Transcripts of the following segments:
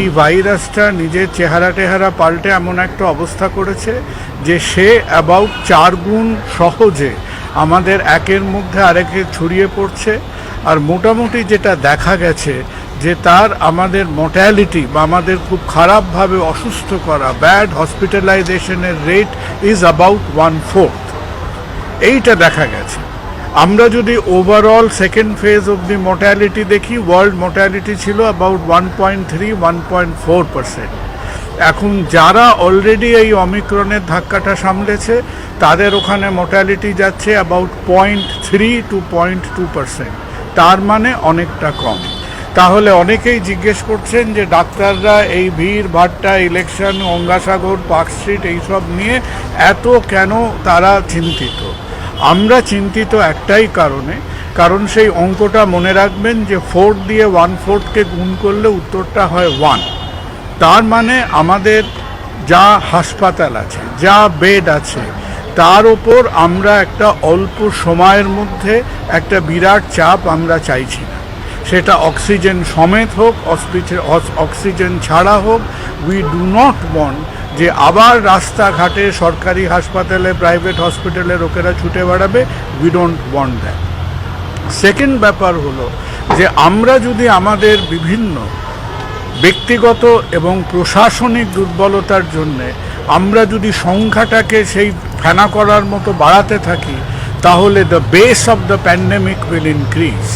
এই ভাইরাসটা নিজের চেহারা টেহারা পাল্টে এমন একটা অবস্থা করেছে যে সে অ্যাবাউট 4 গুণ সহজে আমাদের একের মধ্যে আরেকে ছড়িয়ে পড়ছে। আর মোটামুটি যেটা দেখা গেছে যে তার আমাদের মর্টালিটি বা আমাদের খুব খারাপভাবে অসুস্থ করা, ব্যাড হসপিটালাইজেশনের রেট ইজ অ্যাবাউট 1/4। এইটা দেখা গেছে। আমরা যদি overall second phase of the mortality দেখি, ওয়ার্ল্ড মর্টালিটি ছিল অ্যাবাউট 1.3-1.4%। এখন যারা অলরেডি এই অমিক্রনের ধাক্কাটা সামলেছে তাদের ওখানে মর্টালিটি যাচ্ছে অ্যাবাউট 0.3-0.2%। তার মানে অনেকটা কম। তাহলে অনেকেই জিজ্ঞেস করছেন যে ডাক্তাররা এই ভিড় ভাট্টা, ইলেকশন, গঙ্গাসাগর, পার্ক স্ট্রিট এইসব নিয়ে এত কেন তারা চিন্তিত? আমরা চিন্তিত একটাই কারণ সেই অঙ্কটা মনে রাখবেন যে 4 দিয়ে 1/4কে গুণ করলে উত্তরটা হয় 1। তার মানে আমাদের যা হাসপাতাল আছে, যা বেড আছে, তার ওপর আমরা একটা অল্প সময়ের মধ্যে একটা বিরাট চাপ আমরা চাইছি না। সেটা অক্সিজেন সমেত হোক, অক্সিজেন ছাড়া হোক। উই ডু নট ওয়ান্ট যে আবার রাস্তাঘাটে সরকারি হাসপাতালে, প্রাইভেট হসপিটালে লোকেরা ছুটে বেড়াবে। We don't want that. Second ব্যাপার হলো যে আমরা যদি আমাদের বিভিন্ন ব্যক্তিগত এবং প্রশাসনিক দুর্বলতার জন্যে আমরা যদি সংখ্যাটাকে সেই ফেনা করার মতো বাড়াতে থাকি, তাহলে the base of the pandemic will increase.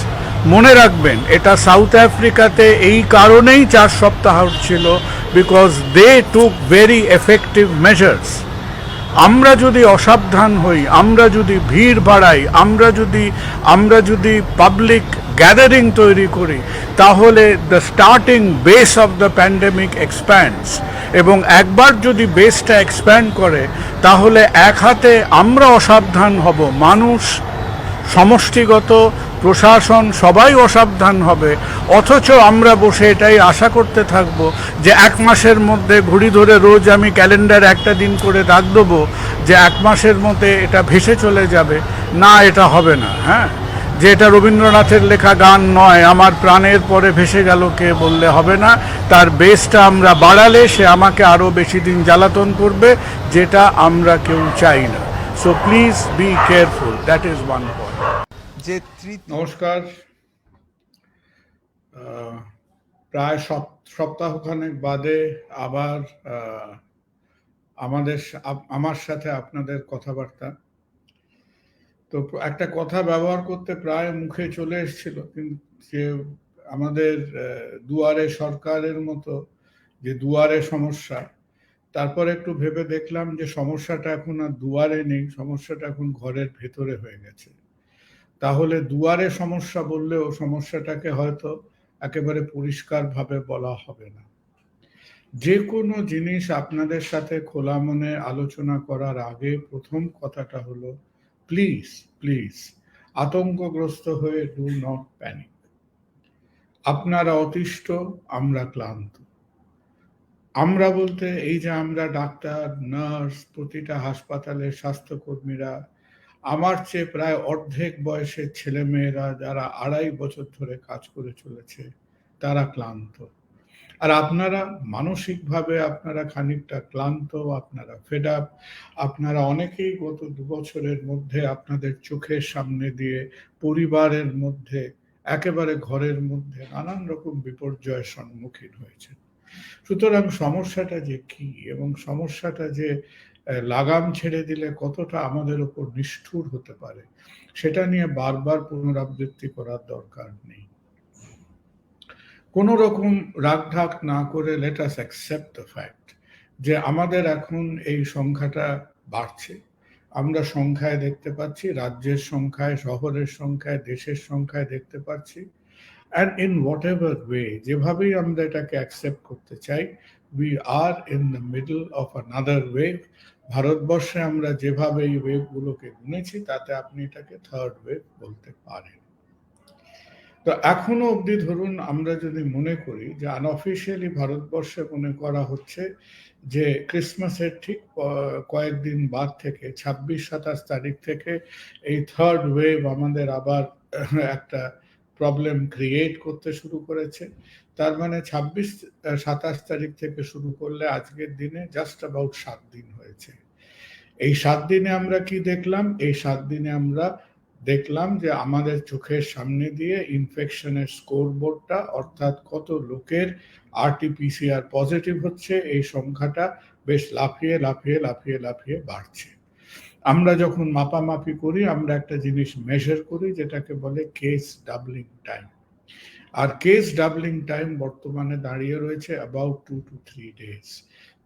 মনে রাখবেন, এটা সাউথ আফ্রিকাতে এই কারণেই 4 সপ্তাহ ছিল, because they took very effective measures. আমরা যদি অসাবধান হই, আমরা যদি ভিড় বাড়াই, আমরা যদি পাবলিক গ্যাদারিং তৈরি করি, তাহলে the starting base of the pandemic এক্সপ্যান্ডস। এবং একবার যদি বেসটা এক্সপ্যান্ড করে, তাহলে এক হাতে আমরা অসাবধান হব, মানুষ, সমষ্টিগত প্রশাসন সবাই অসাবধান হবে। অথচ আমরা বসে এটাই আশা করতে থাকবো যে 1 মাসের মধ্যে, ঘড়ি ধরে রোজ আমি ক্যালেন্ডার একটা দিন করে দাগ দেবো যে 1 মাসের মধ্যে এটা ভেসে চলে যাবে। না, এটা হবে না। হ্যাঁ, যে এটা রবীন্দ্রনাথের লেখা গান নয়, আমার প্রাণের পরে ভেসে গেল কে, বললে হবে না। তার বেসটা আমরা বাড়ালে সে আমাকে আরও বেশি দিন জ্বালাতন করবে, যেটা আমরা কেউ চাই না। So please be careful, that is one point. নমস্কার। প্রায় সপ্তাহখানেক বাদে আবার আমার সাথে আপনাদের কথাবার্তা। তো একটা কথা ব্যবহার করতে প্রায় মুখে চলে এসেছিল, কিন্তু যে আমাদের দুয়ারে সরকারের মতো যে দুয়ারে সমস্যা, তারপর একটু ভেবে দেখলাম যে সমস্যাটা এখন আর দুয়ারে নেই, সমস্যাটা এখন ঘরের ভেতরে হয়ে গেছে। তাহলে দুয়ারে সমস্যা বললেও সমস্যাটাকে হয়তো একেবারে পরিষ্কারভাবে বলা হবে না। যে কোনো জিনিস আপনাদের সাথে খোলা মনে আলোচনা করার আগে প্রথম কথাটা হলো, প্লিজ আতঙ্কগ্রস্ত হয়ে ডু নট প্যানিক। আপনারা অতিষ্ঠ, আমরা ক্লান্ত। আমরা বলতে এই যে আমরা ডাক্তার, নার্স, প্রতিটা হাসপাতালের স্বাস্থ্যকর্মীরা, আমার চেয়ে প্রায় অর্ধেক বয়সের ছেলেমেয়েরা যারা 2.5 বছর ধরে কাজ করে চলেছে, তারা ক্লান্ত। আর আপনারা মানসিকভাবে আপনারা খানিকটা ক্লান্ত, আপনারা ফেড আপ। আপনারা অনেকেই গত 2 বছরের মধ্যে আপনাদের চোখের সামনে দিয়ে পরিবারের মধ্যে, একেবারে ঘরের মধ্যে নানান রকম বিপর্যয়ের সম্মুখীন হয়েছে। সুতরাং সমস্যাটা যে কি এবং সমস্যাটা যে লাগাম ছেড়ে দিলে কতটা আমাদের উপর নিষ্ঠুর হতে পারে, সেটা নিয়ে বারবার পুনরাবৃত্তি করার দরকার নেই। কোনো রকম রাগঢাক না করে let us accept the fact যে আমাদের এখন এই সংখ্যাটা বাড়ছে। আমরা সংখ্যায় দেখতে পাচ্ছি, রাজ্যের সংখ্যায়, শহরের সংখ্যায়, দেশের সংখ্যায় দেখতে পাচ্ছি। And in whatever way, যেভাবেই আমরা এটাকে অ্যাকসেপ্ট করতে চাই, we are in the middle of another wave. ভারতবর্ষে আমরা যেভাবে এই ওয়েভগুলোকে গুনেছি, তাতে আপনি এটাকে থার্ড ওয়েভ বলতে পারেন। তো এখনো অবধি ধরুন আমরা যদি মনে করি যে আনঅফিশিয়ালি ভারতবর্ষে মনে করা হচ্ছে যে ক্রিসমাসের ঠিক কয়েকদিন বাদ থেকে 26-27 তারিখ থেকে এই থার্ড ওয়েভ আমাদের আবার একটা প্রবলেম ক্রিয়েট করতে শুরু করেছে। তার মানে 27 তারিখ থেকে শুরু করলে আজকের দিনে জাস্ট অ্যাবাউট 7 দিন হয়েছে। এই 7 দিনে আমরা কি দেখলাম? এই 7 দিনে আমরা দেখলাম যে আমাদের চোখের সামনে দিয়ে ইনফেকশনের স্কোর বোর্ডটা, অর্থাৎ কত লোকের আরটিপিসিআর পজিটিভ হচ্ছে, এই সংখ্যাটা বেশ লাফিয়ে লাফিয়ে লাফিয়ে লাফিয়ে বাড়ছে। আমরা যখন মাপামাপি করি আমরা একটা জিনিস মেজার করি যেটাকে বলে কেস ডাবলিং টাইম। আর কেস ডাবলিং টাইম বর্তমানে দাঁড়িয়ে রয়েছে অ্যাবাউট 2 to 3 ডেজ,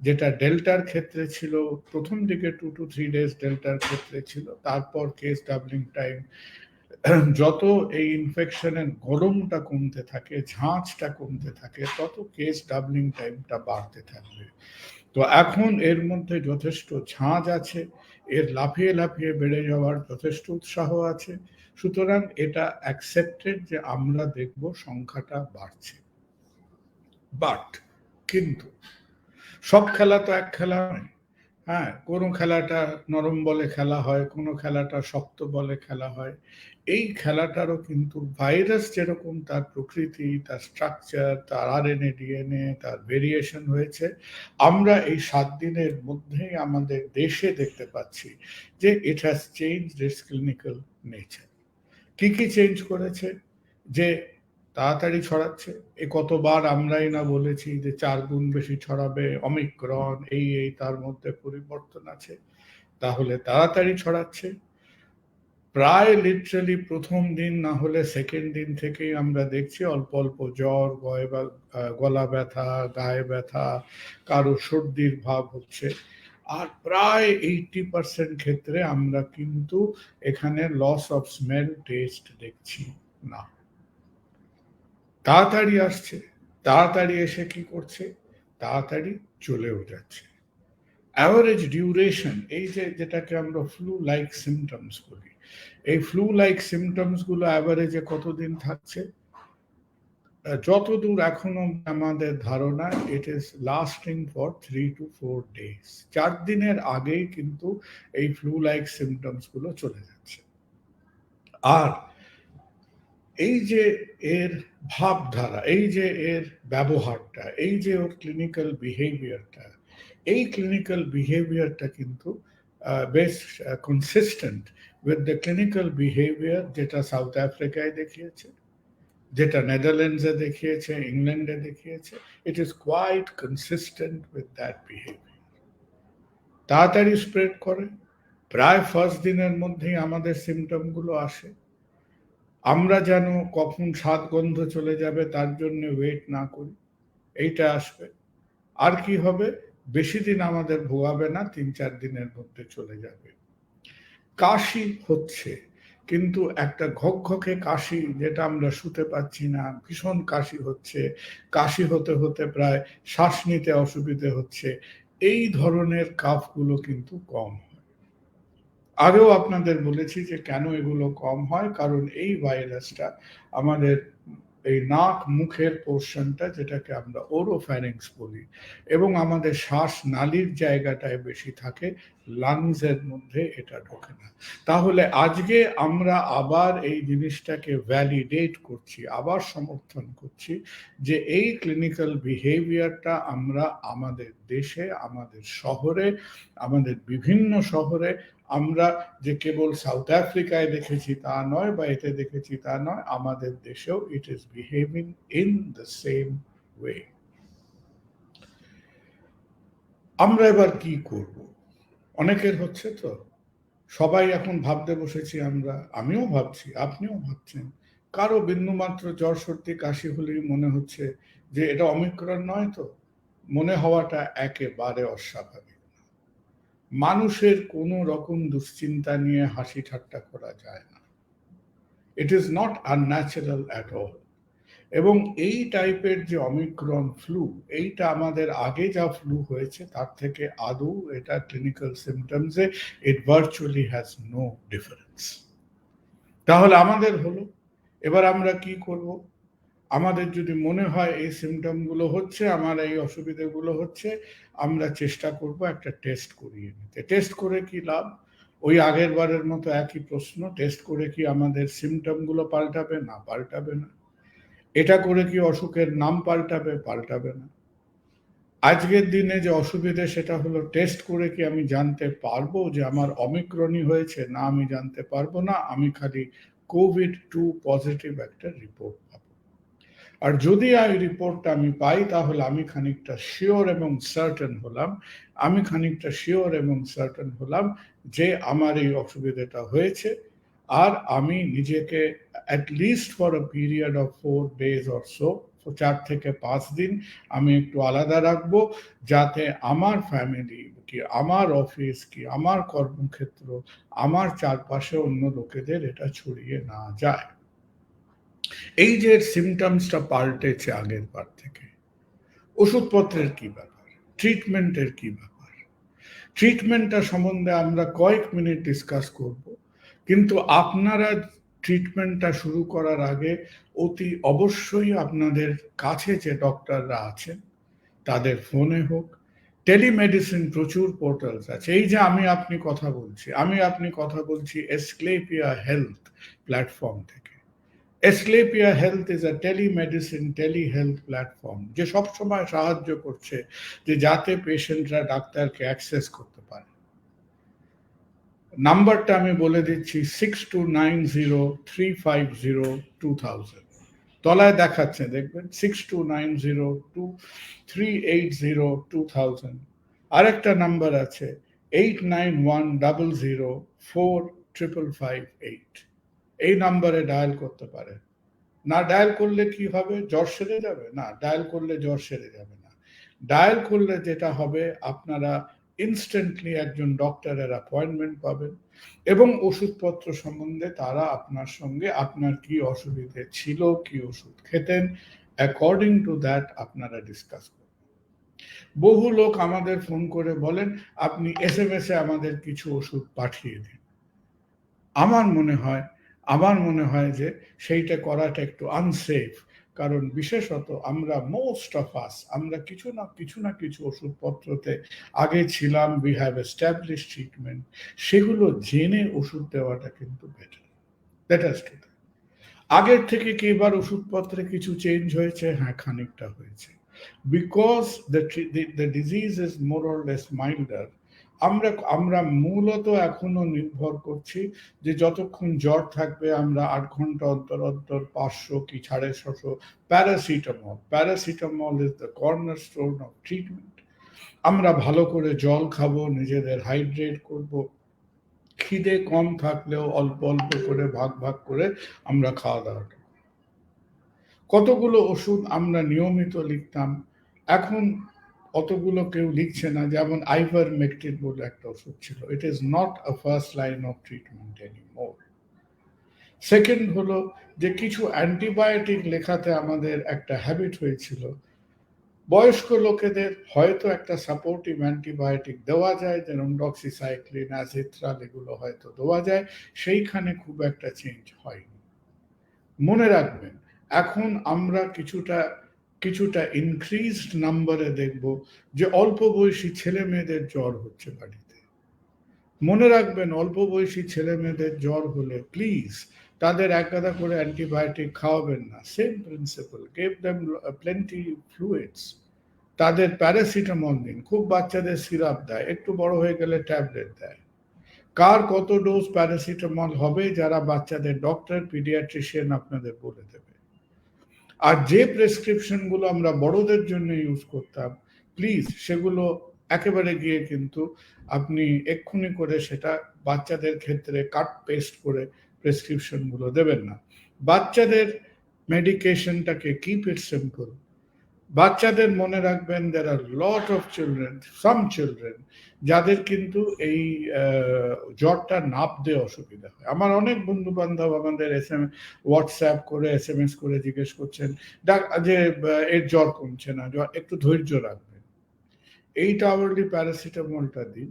যেটা ডেল্টার ক্ষেত্রে ছিল প্রথম দিকে 2 to 3 ডেজ ডেল্টার ক্ষেত্রে ছিল। তারপর কেস ডাবলিং টাইম যত এই ইনফেকশনের গরমটা কমতে থাকে, ঝাঁঝটা কমতে থাকে, তত কেস ডাবলিং টাইমটা বাড়তে থাকবে। তো এখন এর মধ্যে যথেষ্ট ঝাঁঝ আছে, এর লাফিয়ে লাফিয়ে বেড়ে যাওয়ার যথেষ্ট উৎসাহ আছে। সুতরাং এটা অ্যাকসেপ্টেড যে আমরা দেখব সংখ্যাটা বাড়ছে। বাট কিন্তু সব খেলা তো এক খেলা নয়। হ্যাঁ, কোনো খেলাটা নরম বলে খেলা হয়, কোনো খেলাটা শক্ত বলে খেলা হয়। এই খেলাটারও কিন্তু ভাইরাস যেরকম তার প্রকৃতি, তার স্ট্রাকচার, তার আরএনএ ডিএনএ, তার ভেরিয়েশন হয়েছে। আমরা এই 7 দিনের মধ্যেই আমাদের দেশে দেখতে পাচ্ছি যে it has changed it's clinical nature. কি কি চেঞ্জ করেছে? যে তাড়াতাড়ি ছড়াচ্ছে। এ কতবার আমরাই না বলেছি যে 4 গুণ বেশি ছড়াবে, অমিক্রন, এই তার মধ্যে পরিবর্তন আছে। তাহলে তাড়াতাড়ি ছড়াচ্ছে। প্রায় লিটারালি প্রথম দিন না হলে সেকেন্ড দিন থেকেই আমরা দেখছি অল্প অল্প জ্বর, গলা ব্যথা, গায়ে ব্যথা, কারো সর্দির ভাব হচ্ছে। আর প্রায় 80% ক্ষেত্রে আমরা কিন্তু এখানে লস অফ স্মেল টেস্ট দেখছি না। তাড়াতাড়ি আসছে, তাড়াতাড়ি এসে কি করছে? তাড়াতাড়ি চলেও যাচ্ছে। অ্যাভারেজ ডিউরেশন, এই যে যেটাকে আমরা ফ্লু লাইক সিমটমস বলি, এই ফ্লু লাইক সিমটমস গুলো অ্যাভারেজে কতদিন থাকছে? যতদূর এখনো আমাদের ধারণা, it is lasting for 3 to 4 days। 4 দিনের আগেই কিন্তু এই ফ্লু লাইক সিমটমস গুলো চলে যাচ্ছে। আর এই যে এর ভাবধারা, এই যে এর ব্যবহারটা, এই যে ওর ক্লিনিক্যাল বিহেভিয়ারটা, এই ক্লিনিক্যাল বিহেভিয়ারটা কিন্তু বেশ consistent with the clinical behaviour যেটা সাউথ আফ্রিকায় দেখিয়েছে, যেটা নেদারল্যান্ডসে দেখিয়েছে, ইংল্যান্ডে দেখিয়েছে। It is quite consistent with that behaviour. তাড়াতাড়ি স্প্রেড করে, প্রায় ফার্স্ট দিনের মধ্যেই আমাদের সিমটমগুলো আসে। আমরা যেন কখন স্বাদ গন্ধ চলে যাবে তার জন্য ওয়েট না করি, এইটা আসবে। আর কি হবে? বেশি দিন আমাদের ভোগাবে না, 3-4 দিনের মধ্যে চলে যাবে। কাশি হচ্ছে, কিন্তু একটা ঘকঘকে কাশি যেটা আমরা শুতে পাচ্ছি না, ভীষণ কাশি হচ্ছে, কাশি হতে হতে প্রায় শ্বাস নিতে অসুবিধে হচ্ছে, এই ধরনের কাফগুলো কিন্তু কম হয়। আগেও আপনাদের বলেছি যে কেন এগুলো কম হয়, কারণ এই ভাইরাসটা আমাদের এই নাক মুখের পোর্শনটা, যেটাকে আমরা ওরোফ্যারিংস বলি, এবং আমাদের শ্বাস নালীর জায়গাটায় বেশি থাকে, লাংসের মধ্যে এটা ঢোকে না। তাহলে আজকে আমরা আবার এই জিনিসটাকে ভ্যালিডেট করছি, আবার সমর্থন করছি যে এই ক্লিনিক্যাল বিহেভিয়ারটা আমরা আমাদের দেশে, আমাদের শহরে, আমাদের বিভিন্ন শহরে, আমরা যে কেবল সাউথ আফ্রিকায় দেখেছি তা নয়, বা এতে দেখেছি তা নয়, আমাদের দেশেও it is behaving in the same way. আমরা এবার কি করব? অনেকের হচ্ছে তো, সবাই এখন ভাবতে বসেছি আমরা, আমিও ভাবছি, আপনিও ভাবছেন। কারো বিন্দুমাত্র জ্বর সর্দি কাশি হলেই মনে হচ্ছে যে এটা অমিক্রন নয় তো। মনে হওয়াটা একেবারে অস্বাভাবিক। মানুষের কোনো রকম দুশ্চিন্তা নিয়ে হাসি ঠাট্টা করা যায় না। ইট is not unnatural at all. এবং এই টাইপের যে অমিক্রন ফ্লু, এইটা আমাদের আগে যা ফ্লু হয়েছে তার থেকে আদৌ এটা ক্লিনিক্যাল সিমটমসে it virtually has no difference. তাহলে আমাদের হলো, এবার আমরা কি করব? আমাদের যদি মনে হয় এই সিমটমগুলো হচ্ছে, আমার এই অসুবিধাগুলো হচ্ছে, আমরা চেষ্টা করব একটা টেস্ট করিয়ে নিতে। টেস্ট করে কি লাভ? ওই আগের বারের মতো একই প্রশ্ন, টেস্ট করে কি আমাদের সিমটমগুলো পাল্টাবে? না, পাল্টাবে না। এটা করে কি অসুখের নাম পাল্টাবে? পাল্টাবে না। আজকের দিনে যে অসুবিধে সেটা হলো, টেস্ট করে কি আমি জানতে পারবো যে আমার অমিক্রনই হয়েছে? না, আমি জানতে পারবো না। আমি খালি কোভিড-2 পজিটিভ একটা রিপোর্ট পাবো। আর যদি এই রিপোর্টটা আমি পাই, তাহলে আমি খানিকটা শিওর এবং সার্টেন হলাম, যে আমার এই অসুবিধাটা হয়েছে। আর আমি নিজেকে at least for a period of 4 days or so, 4 থেকে 5 দিন আমি একটু আলাদা রাখবো, যাতে আমার ফ্যামিলি কি, আমার অফিস কি, আমার কর্মক্ষেত্র, আমার চারপাশে অন্য লোকেদের এটা ছড়িয়ে না যায়। এই যে সিমটমসটা পাল্টেছে আগের বার থেকে, ওষুধপত্রের কি ব্যাপার, ট্রিটমেন্টের কি ব্যাপার, ট্রিটমেন্টটা সম্বন্ধে আমরা কয়েক মিনিট ডিসকাস করব। কিন্তু আপনারা ট্রিটমেন্টটা শুরু করার আগে অতি অবশ্যই আপনাদের কাছে যে ডক্টররা আছেন তাদের ফোনে হোক, টেলিমেডিসিন প্রচুর পোর্টালস আছে। এই যে আমি আপনি কথা বলছি এসক্লেপিয়া হেলথ প্ল্যাটফর্ম থেকে। Asclepia health is a telemedicine telehealth platform, যে সবসময় সাহায্য করছে যে যাতে পেশেন্টরা ডাক্তারকে অ্যাক্সেস করতে পারে। নাম্বারটা আমি বলে দিচ্ছি, 6290350200। তলায় দেখাচ্ছে, দেখবেন 629023802000। আরেকটা নাম্বার আছে 8910045558। এই নাম্বারে ডায়াল করতে পারে। না ডায়াল করলে কি হবে? জ্বর সেরে যাবে? না, ডায়াল করলে জ্বর সেরে যাবে না। ডায়াল করলে যেটা হবে, আপনারা ইনস্ট্যান্টলি একজন ডক্টরের অ্যাপয়েন্টমেন্ট পাবেন এবং ওষুধপত্র সম্বন্ধে তারা আপনার সঙ্গে আপনার কি অসুবিধে ছিল, কি ওষুধ খেতেন, অ্যাকর্ডিং টু দ্যাট আপনারা ডিসকাস করবেন। বহু লোক আমাদের ফোন করে বলেন, আপনি SMS-এ আমাদের কিছু ওষুধ পাঠিয়ে দিন। আমার মনে হয় যে সেইটা করাটা একটু আনসেফ। কারণ বিশেষত আমরা কিছু না কিছু ওষুধপত্রতে আগে ছিলাম, উই হ্যাভ এস্টাবলিশ ট্রিটমেন্ট, সেগুলো জেনে ওষুধ দেওয়াটা কিন্তু বেটার। That is true. আগের থেকে কি এবার ওষুধপত্রে কিছু চেঞ্জ হয়েছে? হ্যাঁ, খানিকটা হয়েছে। Because the disease is more or less milder. আমরা মূলত এখনো নির্ভর করছি যে যতক্ষণ জ্বর থাকবে আমরা 8 ঘন্টা অন্তর অন্তর 500 কি 650 paracetamol is the corner stone of treatment. আমরা ভালো করে জল খাবো, নিজেদের হাইড্রেট করব, খিদে কম থাকলেও অল্প অল্প করে ভাগ ভাগ করে আমরা খাওয়া দাওয়া। কতগুলো ওষুধ আমরা নিয়মিত লিখতাম, এখন অতগুলো কেউ লিখছে না। যেমন আইভারমেকটিন বলে একটা ওষুধ ছিল, ইট is not a first line of treatment anymore. Second হলো যে কিছু অ্যান্টিবায়োটিক লেখাতে আমাদের একটা হ্যাবিট হয়েছিল। বয়স্ক লোকেদের হয়তো একটা সাপোর্টিভ অ্যান্টিবায়োটিক দেওয়া যায়, যেমন ডক্সিসাইক্লিন, অ্যাজিথ্রাল, এগুলো হয়তো দেওয়া যায়, সেইখানে খুব একটা চেঞ্জ হয়নি। মনে রাখবেন, এখন আমরা কিছুটা ইনক্রিজড নাম্বারে দেখব যে অল্প বয়সী ছেলে মেয়েদের জ্বর হচ্ছে বাড়িতে। মনে রাখবেন, অল্প বয়সী ছেলে মেয়েদের জ্বর হলে প্লিজ তাদের একগাদা করে অ্যান্টিবায়োটিক খাওয়াবেন না। Same principal, give them plenty fluids. তাদের প্যারাসিটামল দিন, খুব বাচ্চাদের সিরাপ দেয়, একটু বড় হয়ে গেলে ট্যাবলেট দেয়। কার কত ডোজ প্যারাসিটামল হবে, যারা বাচ্চাদের ডক্টর, পিডিয়াট্রিশিয়ান আপনাদের বলে দেবে। আর যে প্রেসক্রিপশনগুলো আমরা বড়দের জন্য ইউজ করতাম, প্লিজ সেগুলো একেবারে গিয়ে কিন্তু আপনি এক্ষুনি করে সেটা বাচ্চাদের ক্ষেত্রে কাট পেস্ট করে প্রেসক্রিপশনগুলো দেবেন না। বাচ্চাদের মেডিকেশনটাকে কিপ ইট সিম্পল। বাচ্চাদের মনে রাখবেন, there are lot of children, some children, যাদের কিন্তু এই জ্বরটা নাপতে অসুবিধা হয়। আমার অনেক বন্ধু বান্ধব আমাদের হোয়াটসঅ্যাপ করে, SMS করে জিজ্ঞেস করছেন যে এর জ্বর কমছে না, একটু ধৈর্য রাখবেন, 8 hourly প্যারাসিটামলটা দিন,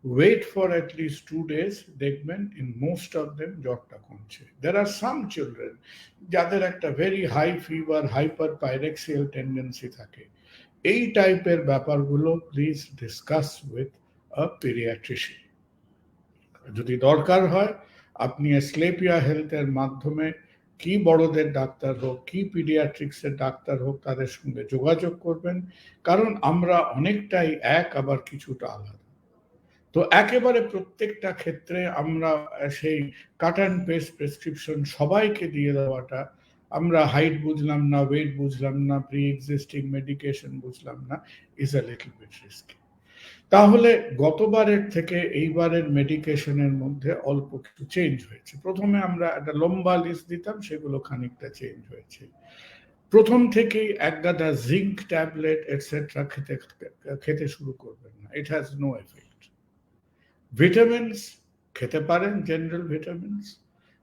ওয়েট ফর অ্যাটলিস্ট 2 days, দেখবেন ইন মোস্ট অফ দেম জ্বরটা কমছে। দের আর সাম চিলড্রেন যাদের একটা very high fever, hyper pyrexial tendency থাকে। এই টাইপের ব্যাপারগুলো please discuss with a paediatrician. যদি দরকার হয় আপনি স্লেপিয়া হেলথের মাধ্যমে কি বড়দের ডাক্তার হোক কি পিডিয়াট্রিক্সের ডাক্তার হোক তাদের সঙ্গে যোগাযোগ করবেন, কারণ আমরা অনেকটাই এক আবার কিছুটা আলাদা। তো একেবারে প্রত্যেকটা ক্ষেত্রে আমরা সেই কাট অ্যান্ড পেস্ট প্রেসক্রিপশন সবাইকে দিয়ে দেওয়াটা, আমরা হাইট বুঝলাম না, ওয়েট বুঝলাম না, প্রি এক্সিস্টিং মেডিকেশন বুঝলাম না, is a little bit risky. তাহলে গতবারের থেকে এইবারের মেডিকেশনের মধ্যে অল্প কিছু চেঞ্জ হয়েছে। প্রথমে আমরা একটা লম্বা লিস্ট দিতাম, সেগুলো খানিকটা চেঞ্জ হয়েছে। প্রথম থেকেই এক গাদা জিঙ্ক ট্যাবলেট এটসেট্রা খেতে শুরু করবেন না, it has no effect. Vitamins খেতে পারেন, জেনারেল ভিটামিনস।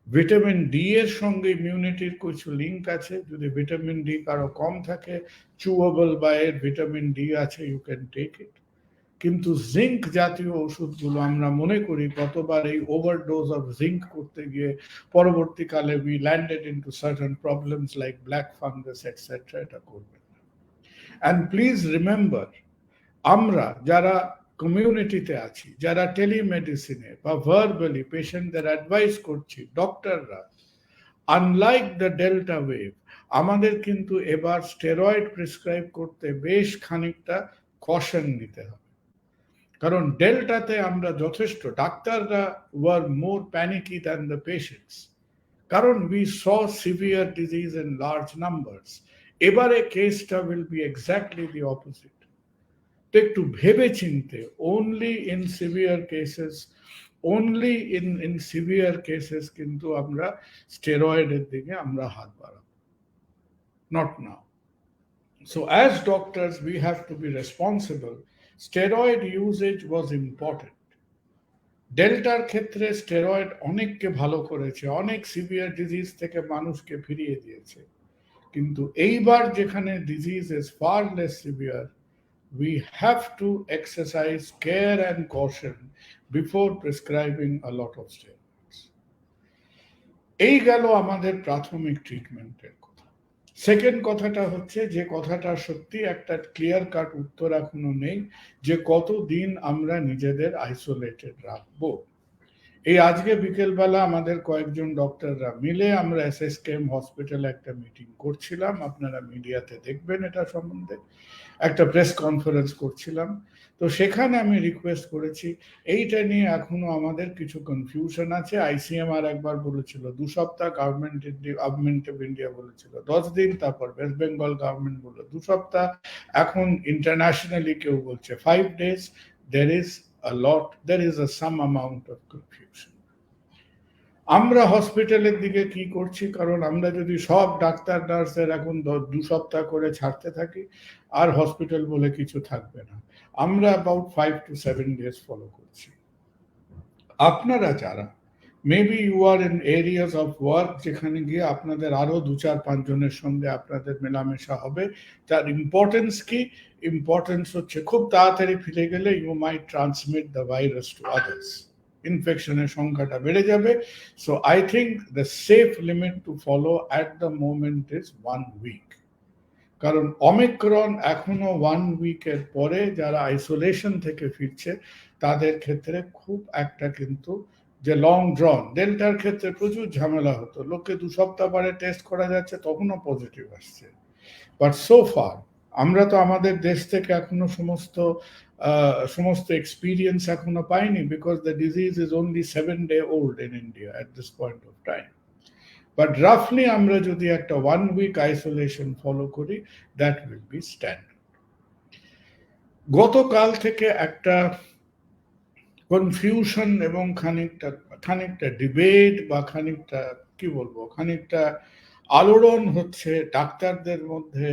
ভিটামিন ডি এর সঙ্গে ইমিউনিটির কিছু লিঙ্ক আছে, যদি ভিটামিন ডি কারো কম থাকে, চুয়েবল বা এর ভিটামিন ডি আছে, ইউ ক্যান টেক ইট। কিন্তু জিঙ্ক জাতীয় ওষুধগুলো আমরা মনে করি কতবার এই ওভারডোজ অফ জিঙ্ক করতে গিয়ে পরবর্তীকালে we landed into certain problems like black fungus etcetera, এটা করবেন না। অ্যান্ড প্লিজ রিমেম্বার, আমরা যারা কমিউনিটিতে আছি, যারা টেলিমেডিসিনে বা ভার্বালি পেশেন্টদের অ্যাডভাইস করছি, ডক্টররা, আনলাইক দ্য ডেল্টা ওয়েভ, আমাদের কিন্তু এবার স্টেরয়েড প্রেসক্রাইব করতে বেশ খানিকটা কশন নিতে হবে। কারণ ডেল্টাতে আমরা যথেষ্ট, ডাক্তাররা were more panicky than the patients, কারণ we saw severe disease in large numbers. এবারে কেসটা will be exactly the opposite. তো একটু ভেবে চিনতে, only in severe cases, only in severe cases কিন্তু আমরা স্টেরয়েডের দিকে আমরা হাত বাড়াবো, not now. So as doctors we have to be responsible. Steroid usage was important. ডেল্টার ক্ষেত্রে স্টেরয়েড অনেককে ভালো করেছে, অনেক সিভিয়ার ডিজিজ থেকে মানুষকে ফিরিয়ে দিয়েছে, কিন্তু এইবার যেখানে disease is far less severe, we have to exercise care and caution before prescribing a lot of steroids. এই গেল আমাদের প্রাথমিক ট্রিটমেন্টের কথা। সেকেন্ড কথাটা হচ্ছে, যে কথাটা সত্যি একটা ক্লিয়ার কাট উত্তর এখনো নেই, যে কতদিন আমরা নিজেদের আইসোলেটেড রাখবো। এই আজকে বিকেলবেলা আমাদের কয়েকজন ডক্টররা মিলে আমরা এসএসকেএম হসপিটালে একটা মিটিং করছিলাম, আপনারা মিডিয়াতে দেখবেন এটা সম্বন্ধে, একটা প্রেস কনফারেন্স করছিলাম। তো সেখানে আমি রিকোয়েস্ট করেছি, এইটা নিয়ে এখনো আমাদের কিছু কনফিউশন আছে। আইসিএমআর একবার বলেছিল 2 সপ্তাহ, গভর্নমেন্ট অফ ইন্ডিয়া বলেছিল 10 দিন, তারপর ওয়েস্ট বেঙ্গল গভর্নমেন্ট বলল 2 সপ্তাহ, এখন ইন্টারন্যাশনালি কেউ বলছে 5 days. There is some amount of confusion. আমরা হসপিটালের দিকে কি করছি, কারণ আমরা যদি সব ডাক্তার নার্সের এখন 2 সপ্তাহ করে ছাড়তে থাকি, আর হসপিটাল বলে কিছু থাকবে না। আমরা about 5 to 7 days ফলো করছি। আপনারা যারা maybe you are in areas of work, যেখানে গিয়ে আপনাদের আরো 2-4-5 জনের সঙ্গে আপনাদের মেলামেশা হবে, তার ইম্পর্টেন্স কি? ইম্পর্টেন্স হচ্ছে খুব তাড়াতাড়ি ফিরে গেলে you might transmit the virus to others, ইনফেকশনের সংখ্যাটা বেড়ে যাবে। So I think the safe limit to follow at the moment is 1 week, কারণ অমিক্রন এখনো 1 week-এর পরে যারা আইসোলেশন থেকে ফিরছে তাদের ক্ষেত্রে খুব একটা কিন্তু যে লং ড্রন, ডেল্টার ক্ষেত্রে প্রচুর ঝামেলা হতো, লোককে 2 সপ্তাহ পরে টেস্ট করা যাচ্ছে তখনও পজিটিভ আসছে। বাট সো ফার আমরা তো আমাদের দেশ থেকে এখনো সমস্ত এক্সপিরিয়েন্স এখনো পাইনি, because the disease is only 7-day old in India at this point of time. But roughly আমরা যদি একটা 1 week isolation ফলো করি, that will be standard. গতকাল থেকে একটা কনফিউশন এবং খানিকটা ডিবেট বা খানিকটা কি বলবো, খানিকটা আলোড়ন হচ্ছে ডাক্তারদের মধ্যে।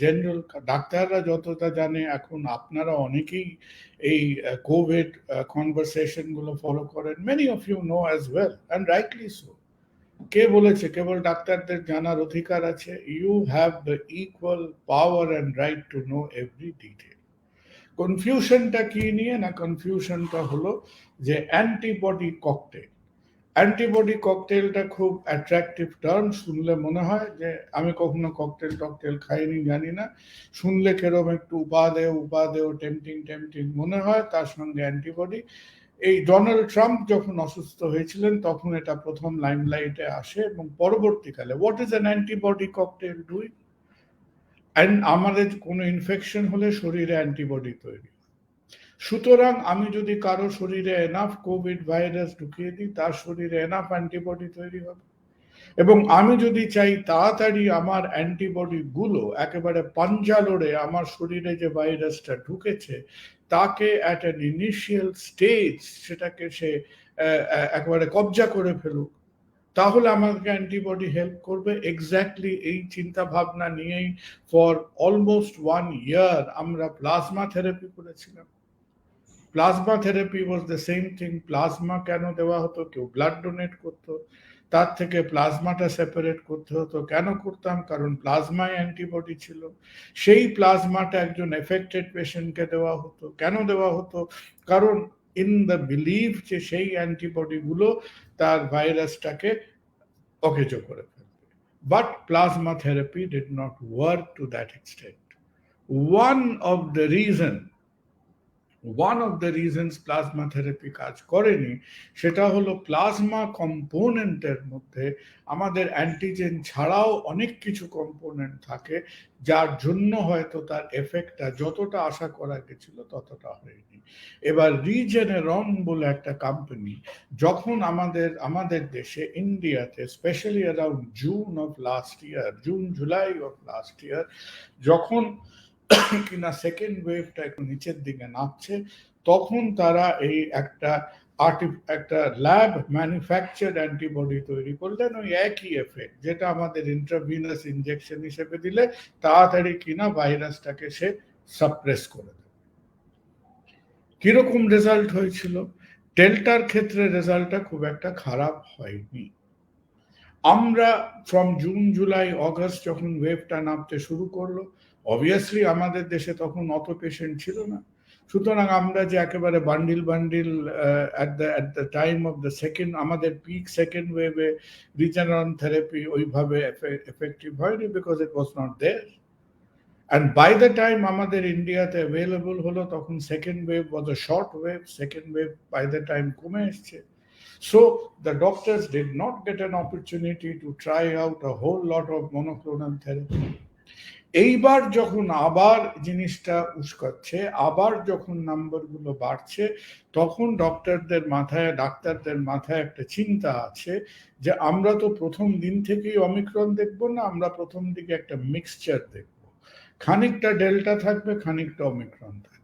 জেনারেল ডাক্তাররা যতটা জানে, এখন আপনারা অনেকেই এই কোভিড কনভারসেশন গুলো ফলো করেন, many of you know as well, and rightly so. কে বলেছে কেবল ডাক্তারদের জানার অধিকার আছে? You have the equal power and right to know every detail. কনফিউশনটা কি নিয়ে? না, কনফিউশনটা হলো যে অ্যান্টিবডি ককটেল। অ্যান্টিবডি ককটেলটা খুব অ্যাট্রাকটিভ টার্ম, শুনলে মনে হয় যে, আমি কখনো ককটেল খাইনি, জানি না, শুনলে কেরম একটু উপাদেয় টেম্পটিং মনে হয়, তার সঙ্গে অ্যান্টিবডি। এই ডোনাল্ড ট্রাম্প যখন অসুস্থ হয়েছিলেন তখন এটা প্রথম লাইমলাইটে আসে, এবং পরবর্তীকালে what is an antibody cocktail doing, আমাদের কোনো ইনফেকশন হলে শরীরে অ্যান্টিবডি তৈরি। সুতরাং আমি যদি কারো শরীরে এনাফ কোভিড ভাইরাস ঢুকিয়ে দিই, তার শরীরে এনাফ অ্যান্টিবডি তৈরি হবে, এবং আমি যদি চাই তাড়াতাড়ি আমার অ্যান্টিবডি গুলো একেবারে পাঞ্জা লড়ে আমার শরীরে যে ভাইরাসটা ঢুকেছে তাকে অ্যাট অ্যান ইনিশিয়াল স্টেজ সেটাকে সে একেবারে কবজা করে ফেলুক, তাহলে আমাকে অ্যান্টিবডি হেল্প করবে। এক্স্যাক্টলি এই চিন্তা ভাবনা নিয়েই ফর অলমোস্ট 1 ইয়ার আমরা প্লাজমা থেরাপি করেছিলাম। Plasma therapy was the same thing. Plasma কেন দেওয়া হতো? কেউ ব্লাড ডোনেট করতো, তার থেকে প্লাজমাটা সেপারেট করতে হতো। কেন করতাম? কারণ প্লাজমায় অ্যান্টিবডি ছিল। সেই প্লাজমাটা একজন এফেক্টেড পেশেন্টকে দেওয়া হতো। কেন দেওয়া হতো? কারণ ইন দ্য বিলিভ যে সেই অ্যান্টিবডি গুলো তার ভাইরাসটাকে অকেজো করে ফেলবে। But plasma therapy did not work to that extent. one of the reasons plasma therapy কাজ করেনি সেটা হলো প্লাজমা কম্পোনেন্টের মধ্যে আমাদের অ্যান্টিজেন ছাড়াও অনেক কিছু কম্পোনেন্ট থাকে, যার জন্য হয়তো তার এফেক্টটা যতটা আশা করা গেছিল ততটা হয়নি। এবার রিজেনেরন বলে একটা কোম্পানি যখন আমাদের দেশে ইন্ডিয়াতে specially around June July of last year যখন কিনা সেকেন্ড ওয়েভটা একটু নিচের দিকে নামছে, তখন তারা এই একটা ল্যাব ম্যানুফ্যাকচার্ড অ্যান্টিবডি তৈরি করলেন, ওই একই এফেক্ট যেটা আমাদের ইন্ট্রাভিনাস ইনজেকশন হিসেবে দিলে তাড়াতাড়ি কিনা ভাইরাসটাকে সে সাপ্রেস করে দেবে। কিরকম রেজাল্ট হয়েছিল? ডেল্টার ক্ষেত্রে রেজাল্টটা খুব একটা খারাপ হয়নি। আমরা ফ্রম জুন জুলাই অগস্ট যখন ওয়েভটা নামতে শুরু করলো, অবভিয়াসলি আমাদের দেশে তখন অত পেশেন্ট ছিল না, সুতরাং আমরা যে একেবারে bundle at the time of the second আমাদের পিক সেকেন্ড ওয়েভে রিজেনারেশন থেরাপি ওইভাবে এফেক্টিভ হয়নি, because it was not there. And by the time আমাদের ইন্ডিয়াতে অ্যাভেলেবল হলো তখন second wave was a short wave, second wave by the time কমে এসছে। So the doctors did not get an opportunity to try out a whole lot of monoclonal therapy. এইবার যখন আবার জিনিসটা উস্কাচ্ছে, আবার যখন নাম্বারগুলো বাড়ছে, তখন ডাক্তারদের মাথায় একটা চিন্তা আছে যে আমরা তো প্রথম দিন থেকেই অমিক্রন দেখব না, আমরা প্রথম দিকে একটা মিক্সচার দেখব, খানিকটা ডেল্টা থাকবে, খানিকটা অমিক্রন থাকবে।